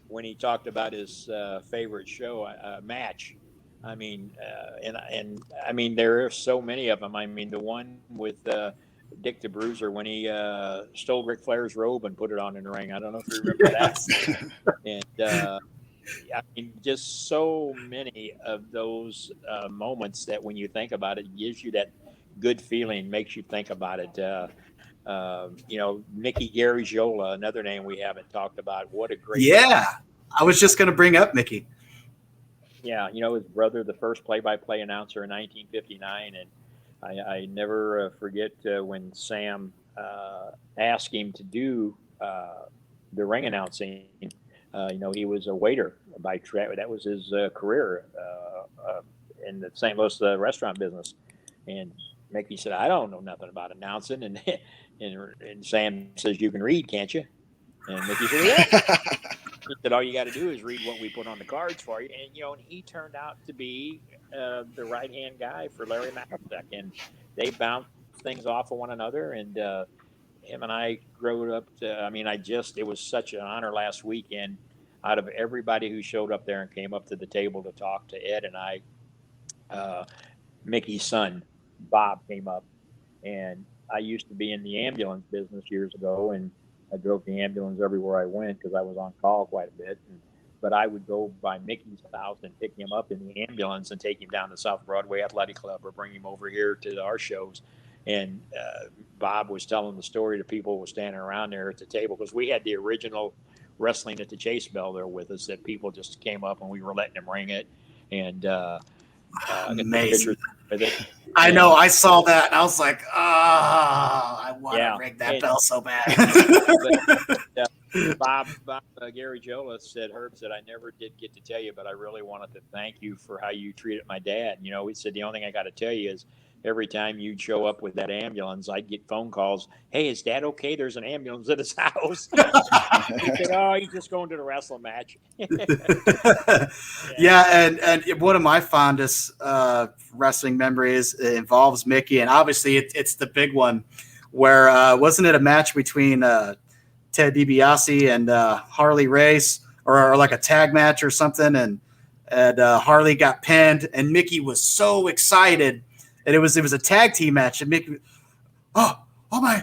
when he talked about his favorite show match, there are so many of them. The one with Dick the Bruiser when he stole Ric Flair's robe and put it on in the ring. I don't know if you remember that. And just so many of those moments that when you think about it, gives you that good feeling, makes you think about it. Mickey Garagiola, another name we haven't talked about. What a great guy. I was just going to bring up Mickey. Yeah, his brother, the first play-by-play announcer in 1959, and I never forget when Sam asked him to do the ring announcing. He was a waiter by trade. That was his career in the St. Louis restaurant business, and Mickey said, "I don't know nothing about announcing," and Sam says, "You can read, can't you?" And Mickey said, "Yeah." He said, "All you got to do is read what we put on the cards for you." And he turned out to be the right hand guy for Larry McIntyre, and they bounced things off of one another. And him and I grew up. It was such an honor last weekend. Out of everybody who showed up there and came up to the table to talk to Ed and I, Mickey's son Bob came up, and I used to be in the ambulance business years ago, and I drove the ambulance everywhere I went because I was on call quite a bit. But I would go by Mickey's house and pick him up in the ambulance and take him down to South Broadway Athletic Club or bring him over here to our shows. And Bob was telling the story to people who were standing around there at the table, because we had the original Wrestling at the Chase Bell there with us that people just came up and we were letting them ring it. And amazing. I know. I saw that and I was like, I want to ring that bell so bad. Bob Garagiola said, Herb said, "I never did get to tell you, but I really wanted to thank you for how you treated my dad." He said, "The only thing I got to tell you is every time you'd show up with that ambulance, I'd get phone calls. Hey, is Dad okay? There's an ambulance at his house." He said, "Oh, he's just going to the wrestling match." And one of my fondest wrestling memories involves Mickey, and obviously it's the big one where wasn't it a match between Ted DiBiase and Harley Race, or like a tag match or something, and Harley got pinned, and Mickey was so excited. And it was a tag team match, and Mickey, oh my,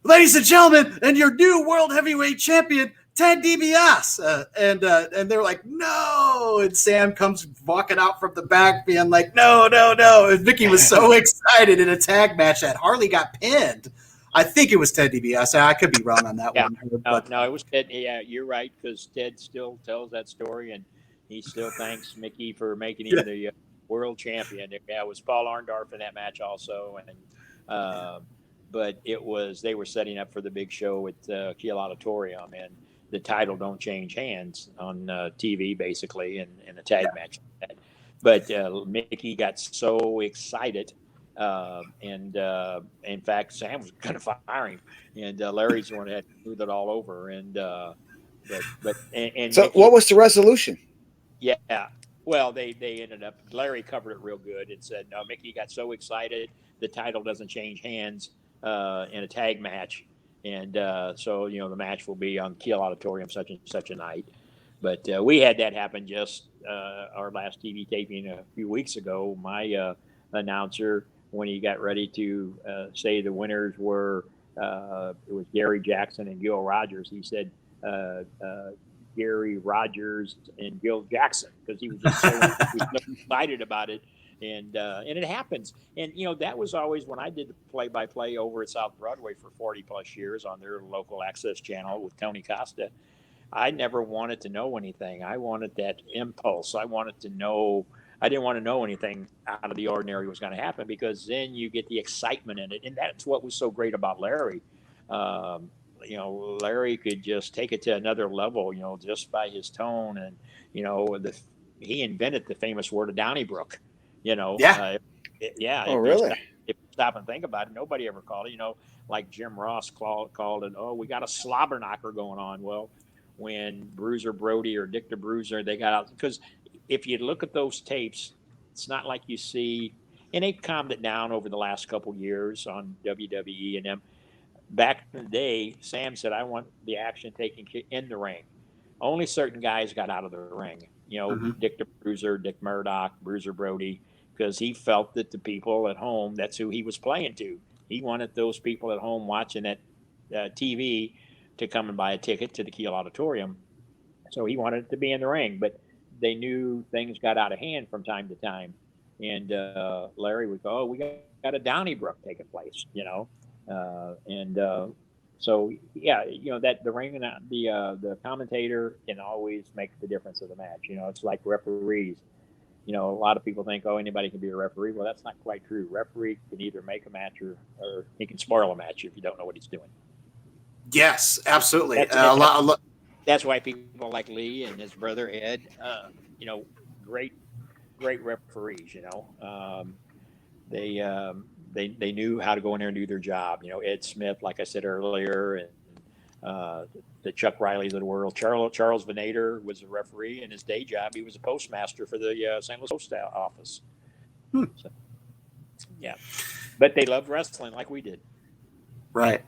ladies and gentlemen, and your new world heavyweight champion, Ted DiBiase. And they're like, no. And Sam comes walking out from the back being like, no. And Mickey was so excited in a tag match that Harley got pinned. I think it was Ted DiBiase. I could be wrong on that one. No, it was Ted. Yeah, you're right, because Ted still tells that story, and he still thanks Mickey for making him the world champion. Yeah, it was Paul Arndorff in that match also, and but they were setting up for the big show at Kiel Auditorium, and the title don't change hands on TV basically in a tag match. But Mickey got so excited, and in fact Sam was going to fire him, and Larry's the one that had to smooth it all over. And so Mickey, what was the resolution? Yeah. Well, they ended up, Larry covered it real good and said, no, Mickey got so excited, the title doesn't change hands in a tag match. And so, the match will be on Kiel Auditorium such and such a night. But we had that happen just our last TV taping a few weeks ago. My announcer, when he got ready to say the winners were, it was Gary Jackson and Gil Rogers, he said Gary Rogers and Gil Jackson, because he was just so excited about it. And it happens. And, that was always when I did the play-by-play over at South Broadway for 40 plus years on their local access channel with Tony Costa. I never wanted to know anything. I wanted that impulse. I wanted to know. I didn't want to know anything out of the ordinary was going to happen, because then you get the excitement in it. And that's what was so great about Larry. Larry could just take it to another level, just by his tone. And, he invented the famous word of Donnybrook. Yeah. Oh, really? If you stop and think about it, nobody ever called it. Like Jim Ross called it, "Oh, we got a slobber knocker going on." Well, when Bruiser Brody or Dick the Bruiser, they got out, because if you look at those tapes, it's not like you see, and they've calmed it down over the last couple years on WWE and them. Back in the day, Sam said, "I want the action taken in the ring." Only certain guys got out of the ring. Dick the Bruiser, Dick Murdoch, Bruiser Brody, because he felt that the people at home, that's who he was playing to. He wanted those people at home watching that TV to come and buy a ticket to the Kiel Auditorium. So he wanted it to be in the ring, but they knew things got out of hand from time to time. And Larry would go, "Oh, we got a Donnybrook taking place," So yeah, that the ring and the commentator can always make the difference of the match. It's like referees. A lot of people think, "Oh, anybody can be a referee." Well, that's not quite true. Referee can either make a match or he can spoil a match if you don't know what he's doing. Yes, absolutely. That's why people like Lee and his brother Ed, great referees. They knew how to go in there and do their job. Ed Smith, like I said earlier, and the Chuck Rileys of the world. Charles Venator was a referee. In his day job, he was a postmaster for the St. Louis Post Office. So, yeah, but they loved wrestling like we did. Right.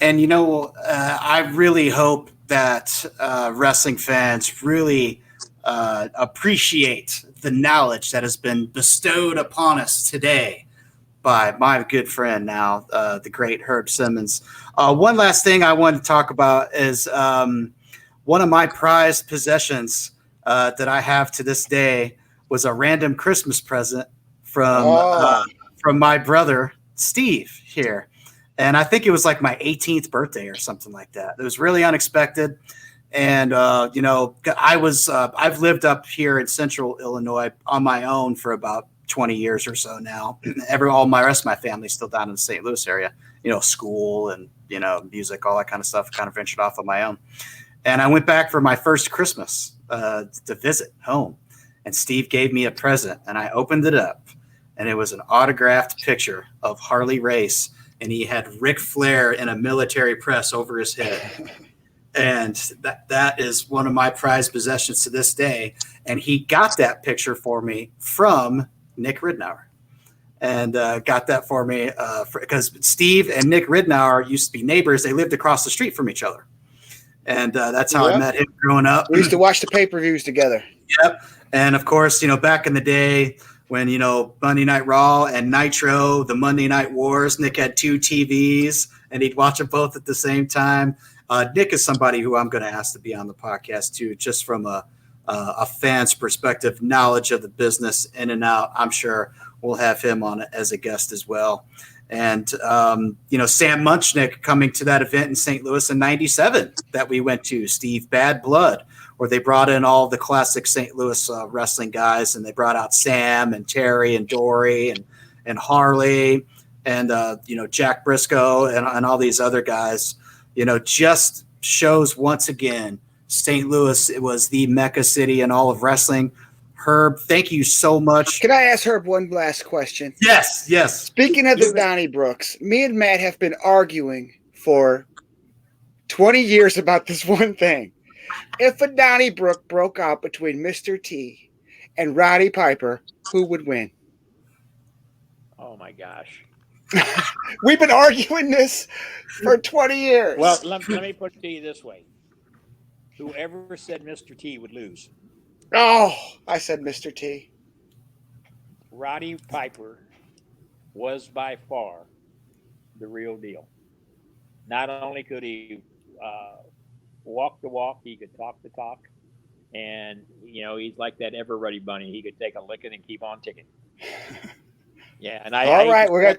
And, I really hope that wrestling fans really appreciate the knowledge that has been bestowed upon us today by my good friend now, the great Herb Simmons. One last thing I want to talk about is one of my prized possessions that I have to this day was a random Christmas present from my brother, Steve, here. And I think it was like my 18th birthday or something like that. It was really unexpected. And, I've lived up here in central Illinois on my own for about 20 years or so now. All my rest of my family's still down in the St. Louis area, school and, music, all that kind of stuff, kind of ventured off on my own. And I went back for my first Christmas to visit home. And Steve gave me a present, and I opened it up, and it was an autographed picture of Harley Race. And he had Ric Flair in a military press over his head. And that is one of my prized possessions to this day. And he got that picture for me from Nick Ridnour. And got that for me because Steve and Nick Ridnour used to be neighbors. They lived across the street from each other. And that's how I met him growing up. We used to watch the pay-per-views together. Yep. And, of course, back in the day – when, Monday Night Raw and Nitro, the Monday Night Wars, Nick had 2 TVs, and he'd watch them both at the same time. Nick is somebody who I'm going to ask to be on the podcast, too, just from a fan's perspective, knowledge of the business in and out. I'm sure we'll have him on as a guest as well. And, Sam Munchnick coming to that event in St. Louis in 97 that we went to, Steve Bad Blood, where they brought in all the classic St. Louis wrestling guys, and they brought out Sam and Terry and Dory and Harley and, Jack Briscoe and all these other guys, just shows once again, St. Louis, it was the Mecca city in all of wrestling. Herb, thank you so much. Can I ask Herb one last question? Yes. Speaking of the Donnybrooks, me and Matt have been arguing for 20 years about this one thing. If a Donnybrook broke out between Mr. T and Roddy Piper, who would win? Oh, my gosh. We've been arguing this for 20 years. Well, let me put it to you this way. Whoever said Mr. T would lose. Oh, I said Mr. T. Roddy Piper was by far the real deal. Not only could he walk the walk, he could talk the talk. And, he's like that ever-ready bunny. He could take a licking and keep on ticking. Yeah, and and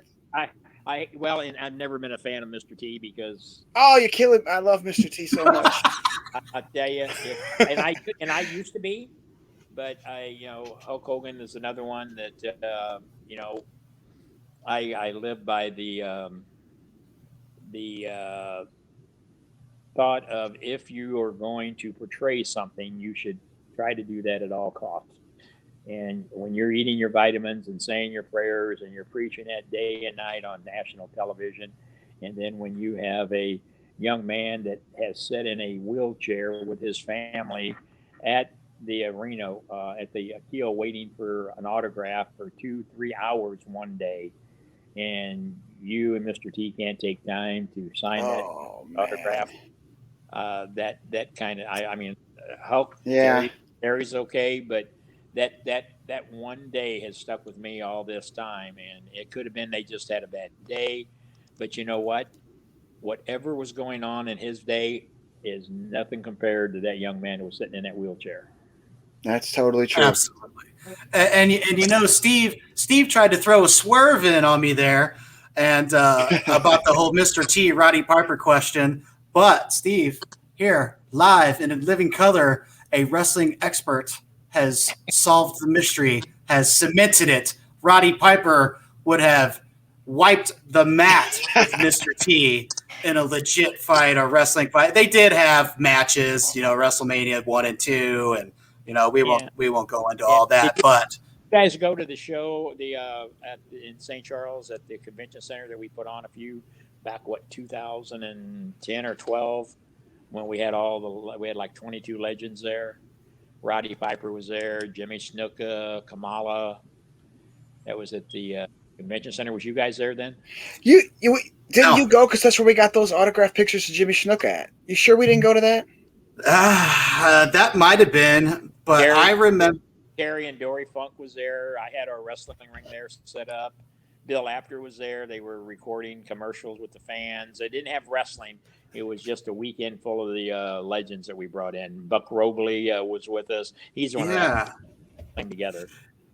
I've never been a fan of Mr. T because. Oh, you kill him! I love Mr. T so much. I tell you, I used to be, but Hulk Hogan is another one that I live by the thought of if you are going to portray something, you should try to do that at all costs. And when you're eating your vitamins and saying your prayers and you're preaching that day and night on national television, and then when you have a young man that has sat in a wheelchair with his family at the arena, at the Akil, waiting for an autograph for 2-3 hours one day, and you and Mr. T can't take time to sign that autograph. That kind of, I mean, Hulk, yeah, Terry's okay, but that one day has stuck with me all this time, and it could have been they just had a bad day, but you know what? Whatever was going on in his day is nothing compared to that young man who was sitting in that wheelchair. That's totally true. Absolutely. And Steve tried to throw a swerve in on me there, and about the whole Mr. T Roddy Piper question. But Steve, here live in living color, a wrestling expert has solved the mystery, has cemented it. Roddy Piper would have wiped the mat with Mr. T in a legit fight, a wrestling fight. They did have matches, WrestleMania 1 and 2, and we won't go into all that. But you guys go to the show in St. Charles at the convention center that we put on a few back 2010 or 12 when we had like 22 legends there. Roddy Piper was there, Jimmy Snuka, Kamala. That was at the convention center. Was you guys there then? You go because that's where we got those autographed pictures of Jimmy Snuka at. You sure we didn't go to that? That might have been, but I remember Gary and Dory Funk was there. I had our wrestling ring there set up. Bill Apter was there. They were recording commercials with the fans. They didn't have wrestling. It was just a weekend full of the legends that we brought in. Buck Robley was with us. He's the one that playing together.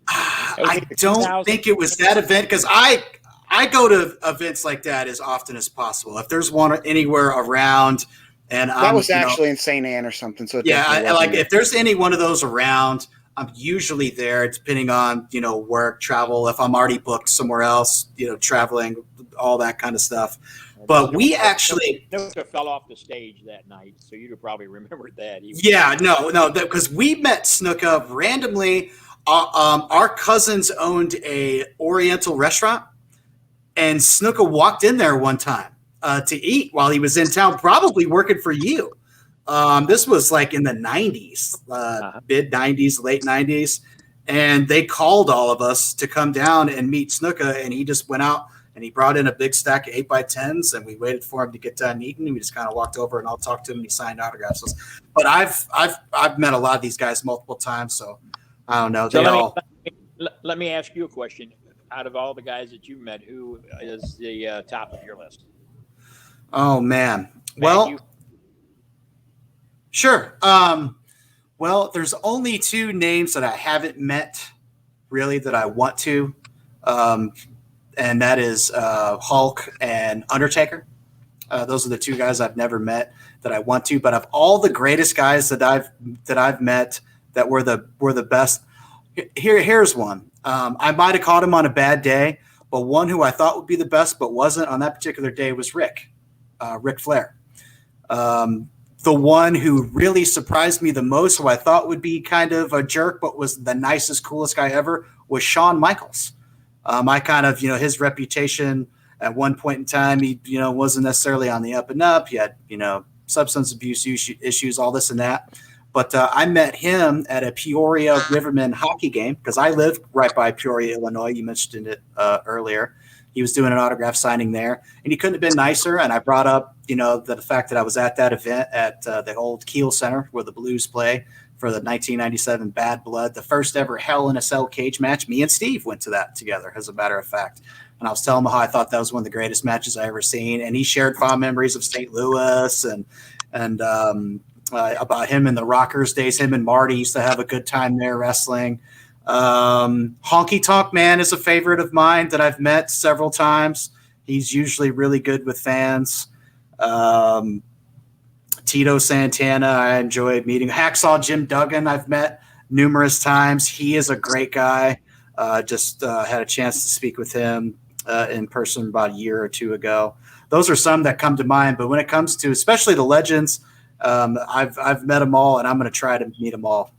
I don't think it was that event because I go to events like that as often as possible. If there's one anywhere around, and that was actually in St. Anne or something. So if there's any one of those around, I'm usually there, depending on work, travel. If I'm already booked somewhere else, traveling, all that kind of stuff. But we actually fell off the stage that night, so you'd have probably remembered that. Because we met Snuka randomly. Our cousins owned a Oriental restaurant, and Snuka walked in there one time to eat while he was in town, probably working for you. This was like in the 90s, mid 90s, late 90s. And they called all of us to come down and meet Snuka. And he just went out and he brought in a big stack of 8x10s. And we waited for him to get done eating. We just kind of walked over and I'll talk to him and he signed autographs. But I've met a lot of these guys multiple times. So I don't know. Let me ask you a question. Out of all the guys that you met, who is the top of your list? Oh, man. Sure. Well, there's only two names that I haven't met, really, that I want to, and that is Hulk and Undertaker. Those are the two guys I've never met that I want to. But of all the greatest guys that I've met that were the best, here's one. I might have caught him on a bad day, but one who I thought would be the best but wasn't on that particular day was Ric Flair. The one who really surprised me the most, who I thought would be kind of a jerk, but was the nicest, coolest guy ever, was Shawn Michaels. I kind of, his reputation at one point in time, he, wasn't necessarily on the up and up. He had, substance abuse issues, all this and that. But I met him at a Peoria Rivermen hockey game because I live right by Peoria, Illinois. You mentioned it earlier. he was doing an autograph signing there, and he couldn't have been nicer. And I brought up, the fact that I was at that event at the old Kiel Center where the Blues play for the 1997 Bad Blood, the first ever Hell in a Cell cage match. Me and Steve went to that together, as a matter of fact. And I was telling him how I thought that was one of the greatest matches I ever seen. And he shared fond memories of St. Louis and about him in the Rockers days. Him and Marty used to have a good time there wrestling. Honky Tonk Man is a favorite of mine that I've met several times. He's usually really good with fans. Tito Santana, I enjoyed meeting. Hacksaw Jim Duggan, I've met numerous times. He is a great guy. Just had a chance to speak with him in person about a year or two ago. Those are some that come to mind. But when it comes to especially the legends, I've met them all, and I'm going to try to meet them all.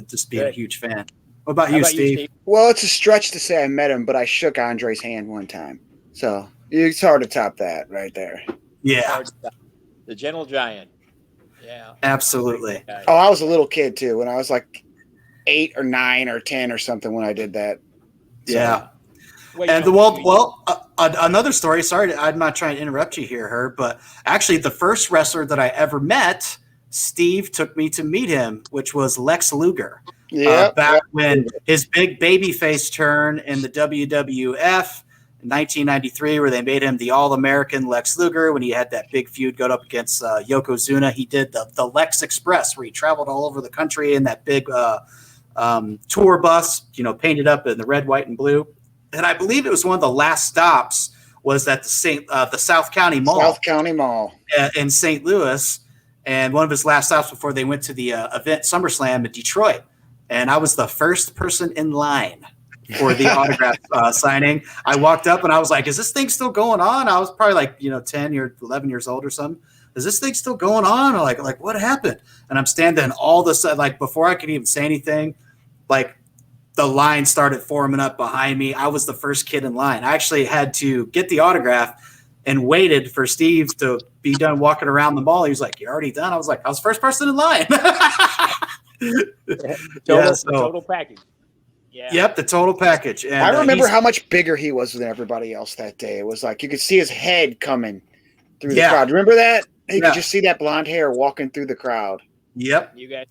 Just being a huge fan. What about you, Steve? Well, it's a stretch to say I met him, but I shook Andre's hand one time. So it's hard to top that right there. Yeah. The gentle giant. Yeah. Absolutely. Oh, I was a little kid too when I was like 8 or 9 or 10 or something when I did that. So. Yeah. And another story. Sorry, I'm not trying to interrupt you here, Herb, but actually the first wrestler that I ever met, Steve took me to meet him, which was Lex Luger. Yeah. Back when his big babyface turn in the WWF in 1993, where they made him the All-American Lex Luger when he had that big feud go up against Yokozuna. He did the Lex Express, where he traveled all over the country in that big tour bus, painted up in the red, white, and blue. And I believe it was one of the last stops was at the South County Mall. South County Mall. In St. Louis. And one of his last stops before they went to the event SummerSlam in Detroit. And I was the first person in line for the autograph signing. I walked up and I was like, is this thing still going on? I was probably like, 10 or 11 years old or something. Is this thing still going on? Or like what happened? And I'm standing all this, like before I could even say anything, like the line started forming up behind me. I was the first kid in line. I actually had to get the autograph and waited for Steve to be done walking around the mall. He was like, "You're already done?" I was like, "I was the first person in line." Total package. Yeah. Yep, the total package. And, I remember how much bigger he was than everybody else that day. It was like you could see his head coming through the crowd. Remember that? You could just see that blonde hair walking through the crowd. Yep. You guys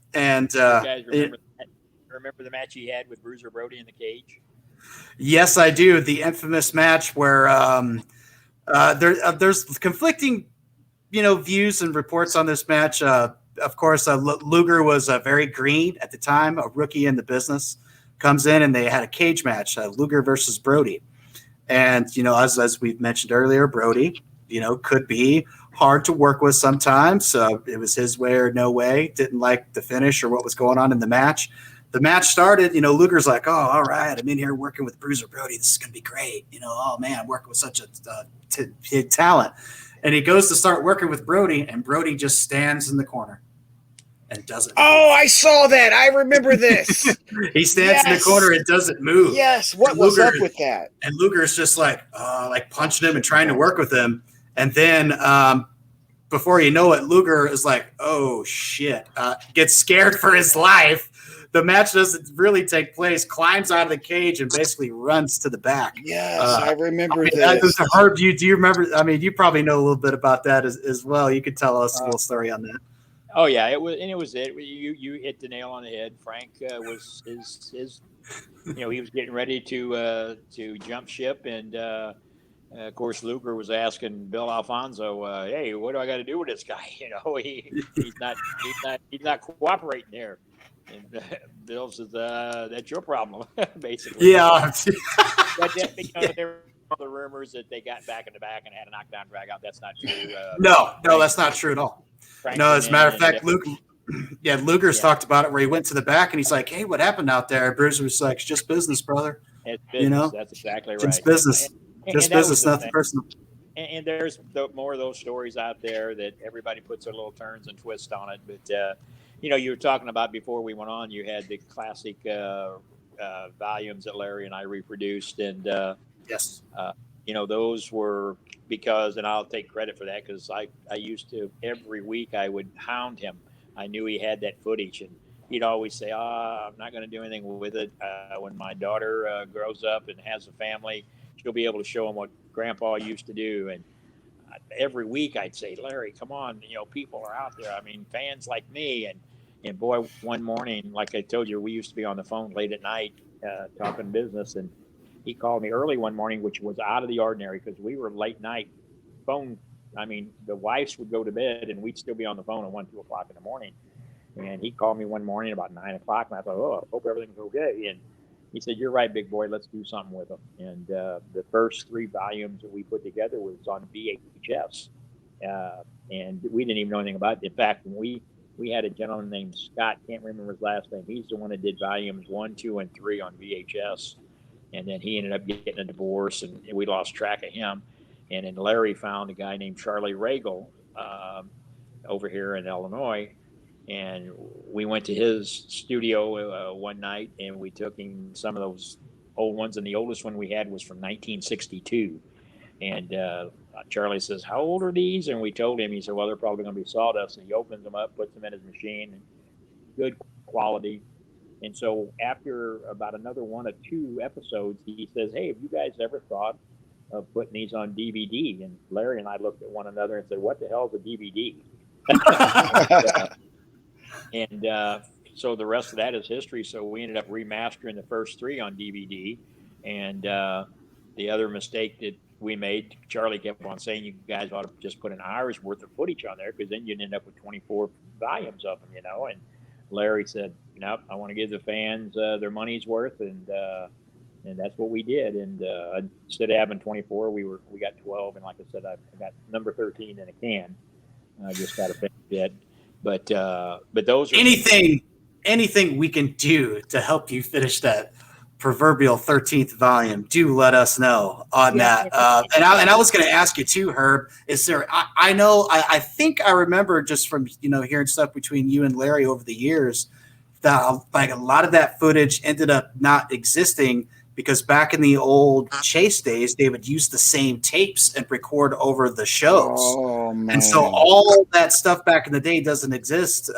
remember the match he had with Bruiser Brody in the cage? Yes, I do. The infamous match where there's conflicting, views and reports on this match. Of course, Luger was very green at the time, a rookie in the business. Comes in and they had a cage match, Luger versus Brody. And, as we've mentioned earlier, Brody, could be hard to work with sometimes. So it was his way or no way. Didn't like the finish or what was going on in the match. The match started, Luger's like, oh, all right, I'm in here working with Bruiser Brody. This is going to be great. Oh, man, working with such a big talent. And he goes to start working with Brody, and Brody just stands in the corner and doesn't move. Oh, I saw that. I remember this. He stands in the corner and doesn't move. Yes. What was up with that? And Luger's just like punching him and trying to work with him. And then before you know it, Luger is like, oh, shit, gets scared for his life. The match doesn't really take place, climbs out of the cage and basically runs to the back. Yes, I remember this. Herb, do you remember? I mean, you probably know a little bit about that as well. You could tell us a little story on that. Oh yeah, it was you hit the nail on the head. Frank was his he was getting ready to jump ship, and of course Luger was asking Bill Alfonso, "Hey, what do I got to do with this guy?" He's not cooperating here. And Bill says, "That's your problem," basically. Yeah. There were the rumors that they got back in the back and had a knockdown drag out. That's not true. No, that's not true at all. No, as a matter of fact, Luger's talked about it where he went to the back and he's like, "Hey, what happened out there?" Bruiser was like, "It's just business, brother." It's business. That's exactly right. Just business. Just business, nothing personal. And there's more of those stories out there that everybody puts their little turns and twists on it. But you were talking about before we went on. You had the classic volumes that Larry and I reproduced, and yes, those were because, and I'll take credit for that because I used to every week I would hound him. I knew he had that footage, and he'd always say, "I'm not going to do anything with it. When my daughter grows up and has a family, she'll be able to show them what Grandpa used to do. And every week I'd say, Larry, come on, people are out there. I mean, fans like me. And boy, one morning, like I told you, we used to be on the phone late at night talking business. And he called me early one morning, which was out of the ordinary because we were late night phone. I mean, the wives would go to bed and we'd still be on the phone at 1, 2 o'clock in the morning. And he called me one morning about 9 o'clock. And I thought, I hope everything's okay. And he said, you're right, big boy. Let's do something with them. And the first 3 volumes that we put together was on VHS. And we didn't even know anything about it. In fact, when we had a gentleman named Scott, can't remember his last name. He's the one that did volumes 1, 2, and 3 on VHS. And then he ended up getting a divorce, and we lost track of him. And then Larry found a guy named Charlie Regal over here in Illinois. And we went to his studio one night, and we took him some of those old ones. And the oldest one we had was from 1962. And Charlie says, how old are these? And we told him. He said, well, they're probably going to be sawdust. And he opens them up, puts them in his machine, good quality. And so after about another 1 or 2 episodes, he says, hey, have you guys ever thought of putting these on DVD? And Larry and I looked at one another and said, what the hell is a DVD? So the rest of that is history. So we ended up remastering the first 3 on DVD. And the other mistake that we made, Charlie kept on saying, you guys ought to just put an hour's worth of footage on there because then you'd end up with 24 volumes of them, And Larry said, nope, I want to give the fans their money's worth. And that's what we did. And instead of having 24, we got 12. And like I said, I got number 13 in a can. I just got to finish it. But those are anything we can do to help you finish that proverbial 13th volume, do let us know on that. And I was going to ask you too, Herb, is there, I think I remember just from, hearing stuff between you and Larry over the years that like a lot of that footage ended up not existing because back in the old Chase days, they would use the same tapes and record over the shows. Oh, man. And so all that stuff back in the day doesn't exist.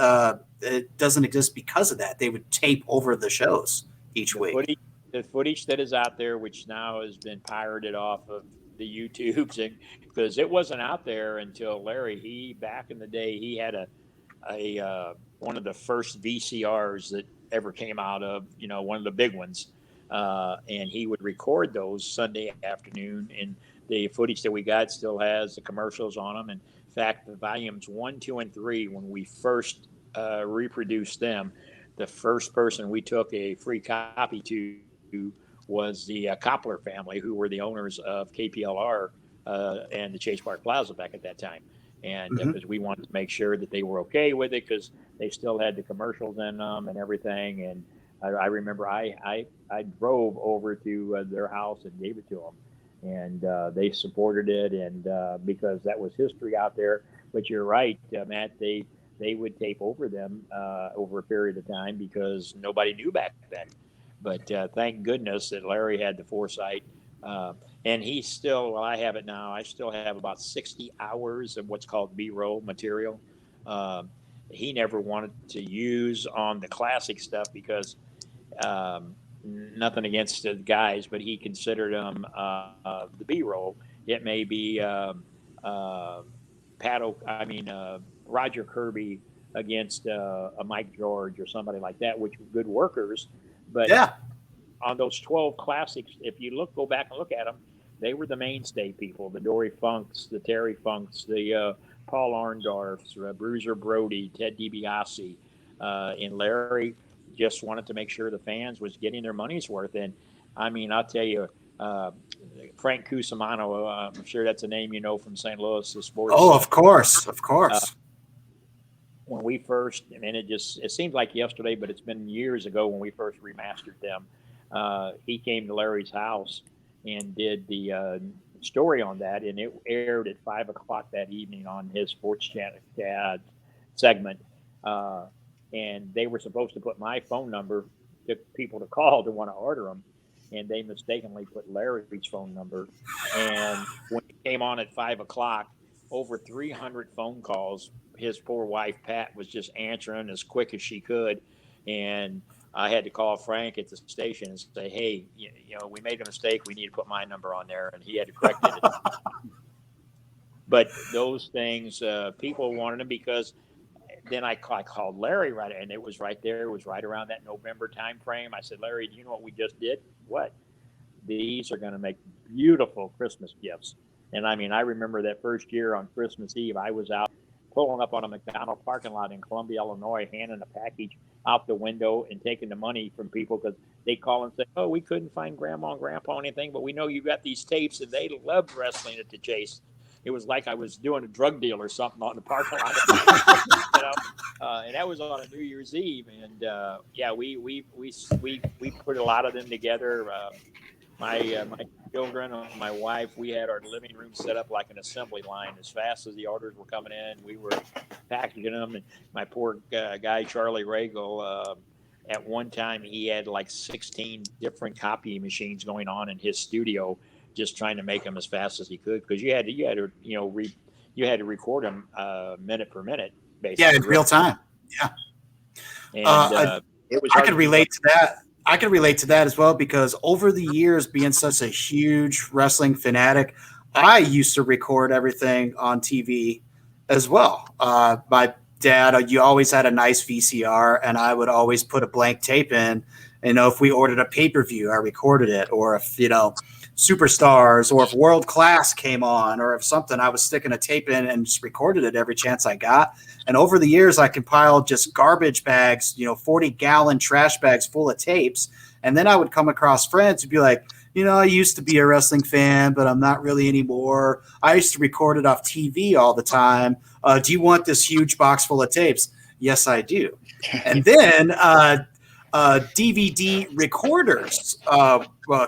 It doesn't exist because of that. They would tape over the shows each week. The footage that is out there, which now has been pirated off of the YouTubes, because it wasn't out there until Larry, back in the day, he had a one of the first VCRs that ever came out of, one of the big ones. And he would record those Sunday afternoon, and the footage that we got still has the commercials on them. In fact, the volumes 1, 2, and 3, when we first reproduced them, the first person we took a free copy to was the Koppler family, who were the owners of KPLR and the Chase Park Plaza back at that time. And because we wanted to make sure that they were okay with it, because they still had the commercials in them and everything. And I remember I drove over to their house and gave it to them, and they supported it, and because that was history out there. But you're right, Matt, they would tape over them over a period of time because nobody knew back then. But thank goodness that Larry had the foresight. And he's still, well, I have it now, I still have about 60 hours of what's called B-roll material. He never wanted to use on the classic stuff because nothing against the guys, but he considered them the B-roll. It may be Roger Kirby against a Mike George or somebody like that, which were good workers. But on those 12 classics, if you go back and look at them, they were the mainstay people, the Dory Funks, the Terry Funks, the Paul Arndorfs, Bruiser Brody, Ted DiBiase, and Larry just wanted to make sure the fans was getting their money's worth. And I mean, I'll tell you, Frank Cusimano, I'm sure that's a name from St. Louis, the sports. Oh, of course. When we first, it seems like yesterday, but it's been years ago when we first remastered them. He came to Larry's house and did the story on that, and it aired at 5 o'clock that evening on his sports channel segment. And they were supposed to put my phone number to people to call to want to order them, and they mistakenly put Larry's phone number. And when it came on at 5 o'clock, over 300 phone calls. His poor wife, Pat, was just answering as quick as she could. And I had to call Frank at the station and say, hey, we made a mistake. We need to put my number on there. And he had to correct it. But those things, people wanted them because then I called Larry and it was right there. It was right around that November time frame. I said, Larry, do you know what we just did? What? These are going to make beautiful Christmas gifts. And I mean, I remember that first year on Christmas Eve, I was out pulling up on a McDonald's parking lot in Columbia, Illinois, handing a package out the window and taking the money from people because they call and say, oh, we couldn't find Grandma and Grandpa or anything, but we know you got these tapes, and they loved wrestling at the Chase. It was like I was doing a drug deal or something on the parking lot. And that was on a New Year's Eve. And we put a lot of them together. My children and my wife, we had our living room set up like an assembly line. As fast as the orders were coming in, we were packaging them. And my poor guy, Charlie Regal, at one time he had like 16 different copy machines going on in his studio, just trying to make them as fast as he could, because you had to record them minute per minute, basically. Yeah, in real time. Yeah. And it was. I could relate to that. I can relate to that as well, because over the years, being such a huge wrestling fanatic, I used to record everything on TV as well. My dad, you always had a nice VCR, and I would always put a blank tape in. If we ordered a pay-per-view, I recorded it. Or if, Superstars, or if World Class came on, or if something, I was sticking a tape in and just recorded it every chance I got. And over the years, I compiled just garbage bags, 40-gallon trash bags full of tapes. And then I would come across friends who'd be like, I used to be a wrestling fan, but I'm not really anymore. I used to record it off TV all the time. Do you want this huge box full of tapes? Yes, I do. And then DVD recorders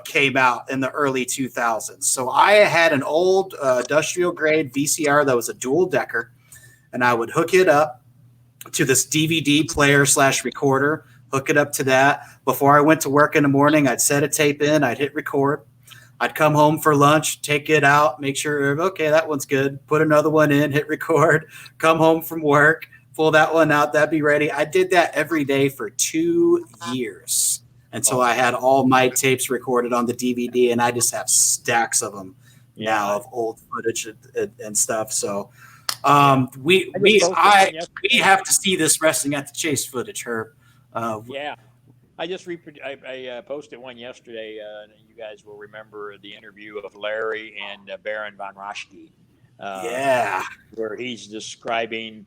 came out in the early 2000s. So I had an old industrial grade VCR that was a dual decker, and I would hook it up to this DVD player / recorder, hook it up to that. Before I went to work in the morning, I'd set a tape in, I'd hit record. I'd come home for lunch, take it out, make sure, okay, that one's good. Put another one in, hit record, come home from work, pull that one out, that'd be ready. I did that every day for 2 years until I had all my tapes recorded on the DVD, and I just have stacks of them now of old footage and stuff. So we have to see this Wrestling at the Chase footage, Herb. I just I posted one yesterday. You guys will remember the interview of Larry and Baron von Raschke. Where he's describing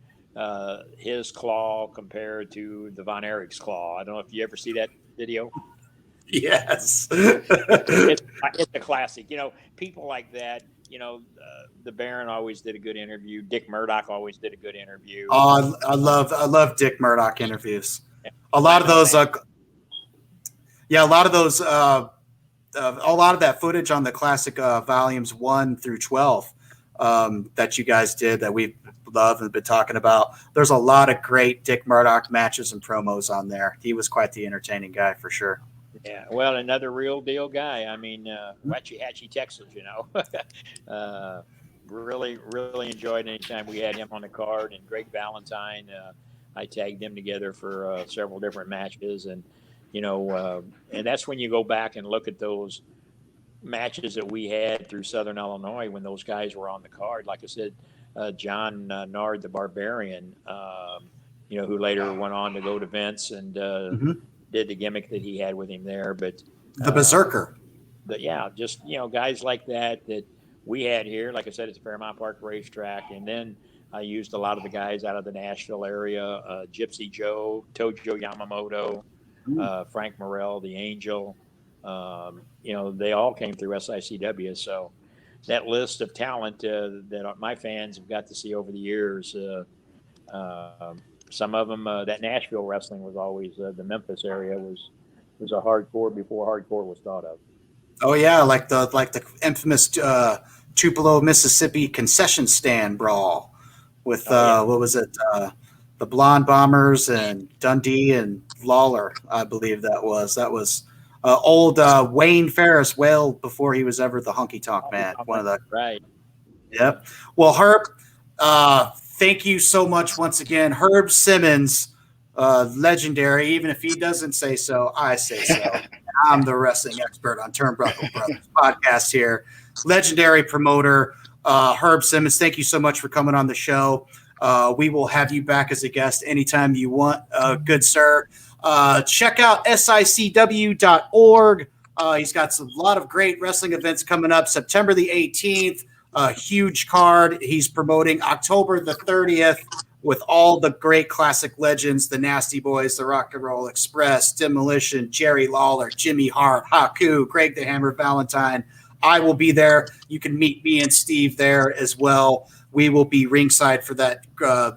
his claw compared to the Von Erich's claw. I don't know if you ever see that video. Yes. It's a classic. People like that. The Baron always did a good interview. Dick Murdoch always did a good interview. Oh, I love Dick Murdoch interviews. A lot of those. A lot of that footage on the classic volumes 1 through 12 that you guys did that we love and been talking about. There's a lot of great Dick Murdoch matches and promos on there. He was quite the entertaining guy for sure. Yeah, well, another real deal guy. I mean, Waxahachie, Texas, really, really enjoyed anytime we had him on the card. And Greg Valentine, I tagged them together for several different matches. And, and that's when you go back and look at those matches that we had through Southern Illinois when those guys were on the card. Like I said, John Nard, the Barbarian, who later went on to go to Vince and did the gimmick that he had with him there. But the Berserker. Guys like that we had here. Like I said, it's a Fairmount Park racetrack. And then I used a lot of the guys out of the Nashville area, Gypsy Joe, Tojo Yamamoto, Frank Morrell, the Angel. They all came through SICW. So that list of talent that my fans have got to see over the years, some of them, that Nashville wrestling was always, the Memphis area was a hardcore before hardcore was thought of. Oh yeah, like the infamous Tupelo, Mississippi concession stand brawl with what was it? The Blonde Bombers and Dundee and Lawler, I believe that was old Wayne Ferris, well before he was ever the Honky Tonk Man. One of the right. Yep. Well, Herb, thank you so much once again, Herb Simmons, legendary. Even if he doesn't say so, I say so. I'm the wrestling expert on Turnbuckle Brothers podcast here. Legendary promoter, Herb Simmons. Thank you so much for coming on the show. We will have you back as a guest anytime you want, good sir. Check out SICW.org. He's got a lot of great wrestling events coming up. September the 18th, a huge card. He's promoting October the 30th with all the great classic legends, the Nasty Boys, the Rock and Roll Express, Demolition, Jerry Lawler, Jimmy Hart, Haku, Greg the Hammer Valentine. I will be there. You can meet me and Steve there as well. We will be ringside for that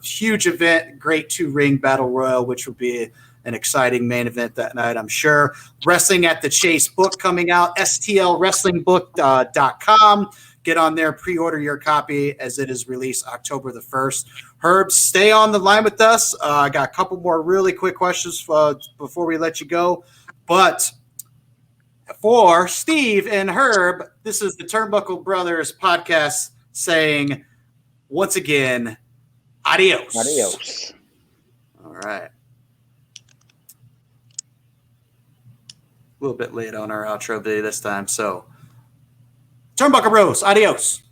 huge event, great 2-ring battle royal, which will be an exciting main event that night, I'm sure. Wrestling at the Chase book coming out, stlwrestlingbook.com. Get on there, pre-order your copy as it is released October the 1st. Herb, stay on the line with us. I got a couple more really quick questions before we let you go. But for Steve and Herb, this is the Turnbuckle Brothers podcast saying, once again, adios. Adios. All right. A little bit late on our outro video this time. So, Turnbuckle Bros, adios.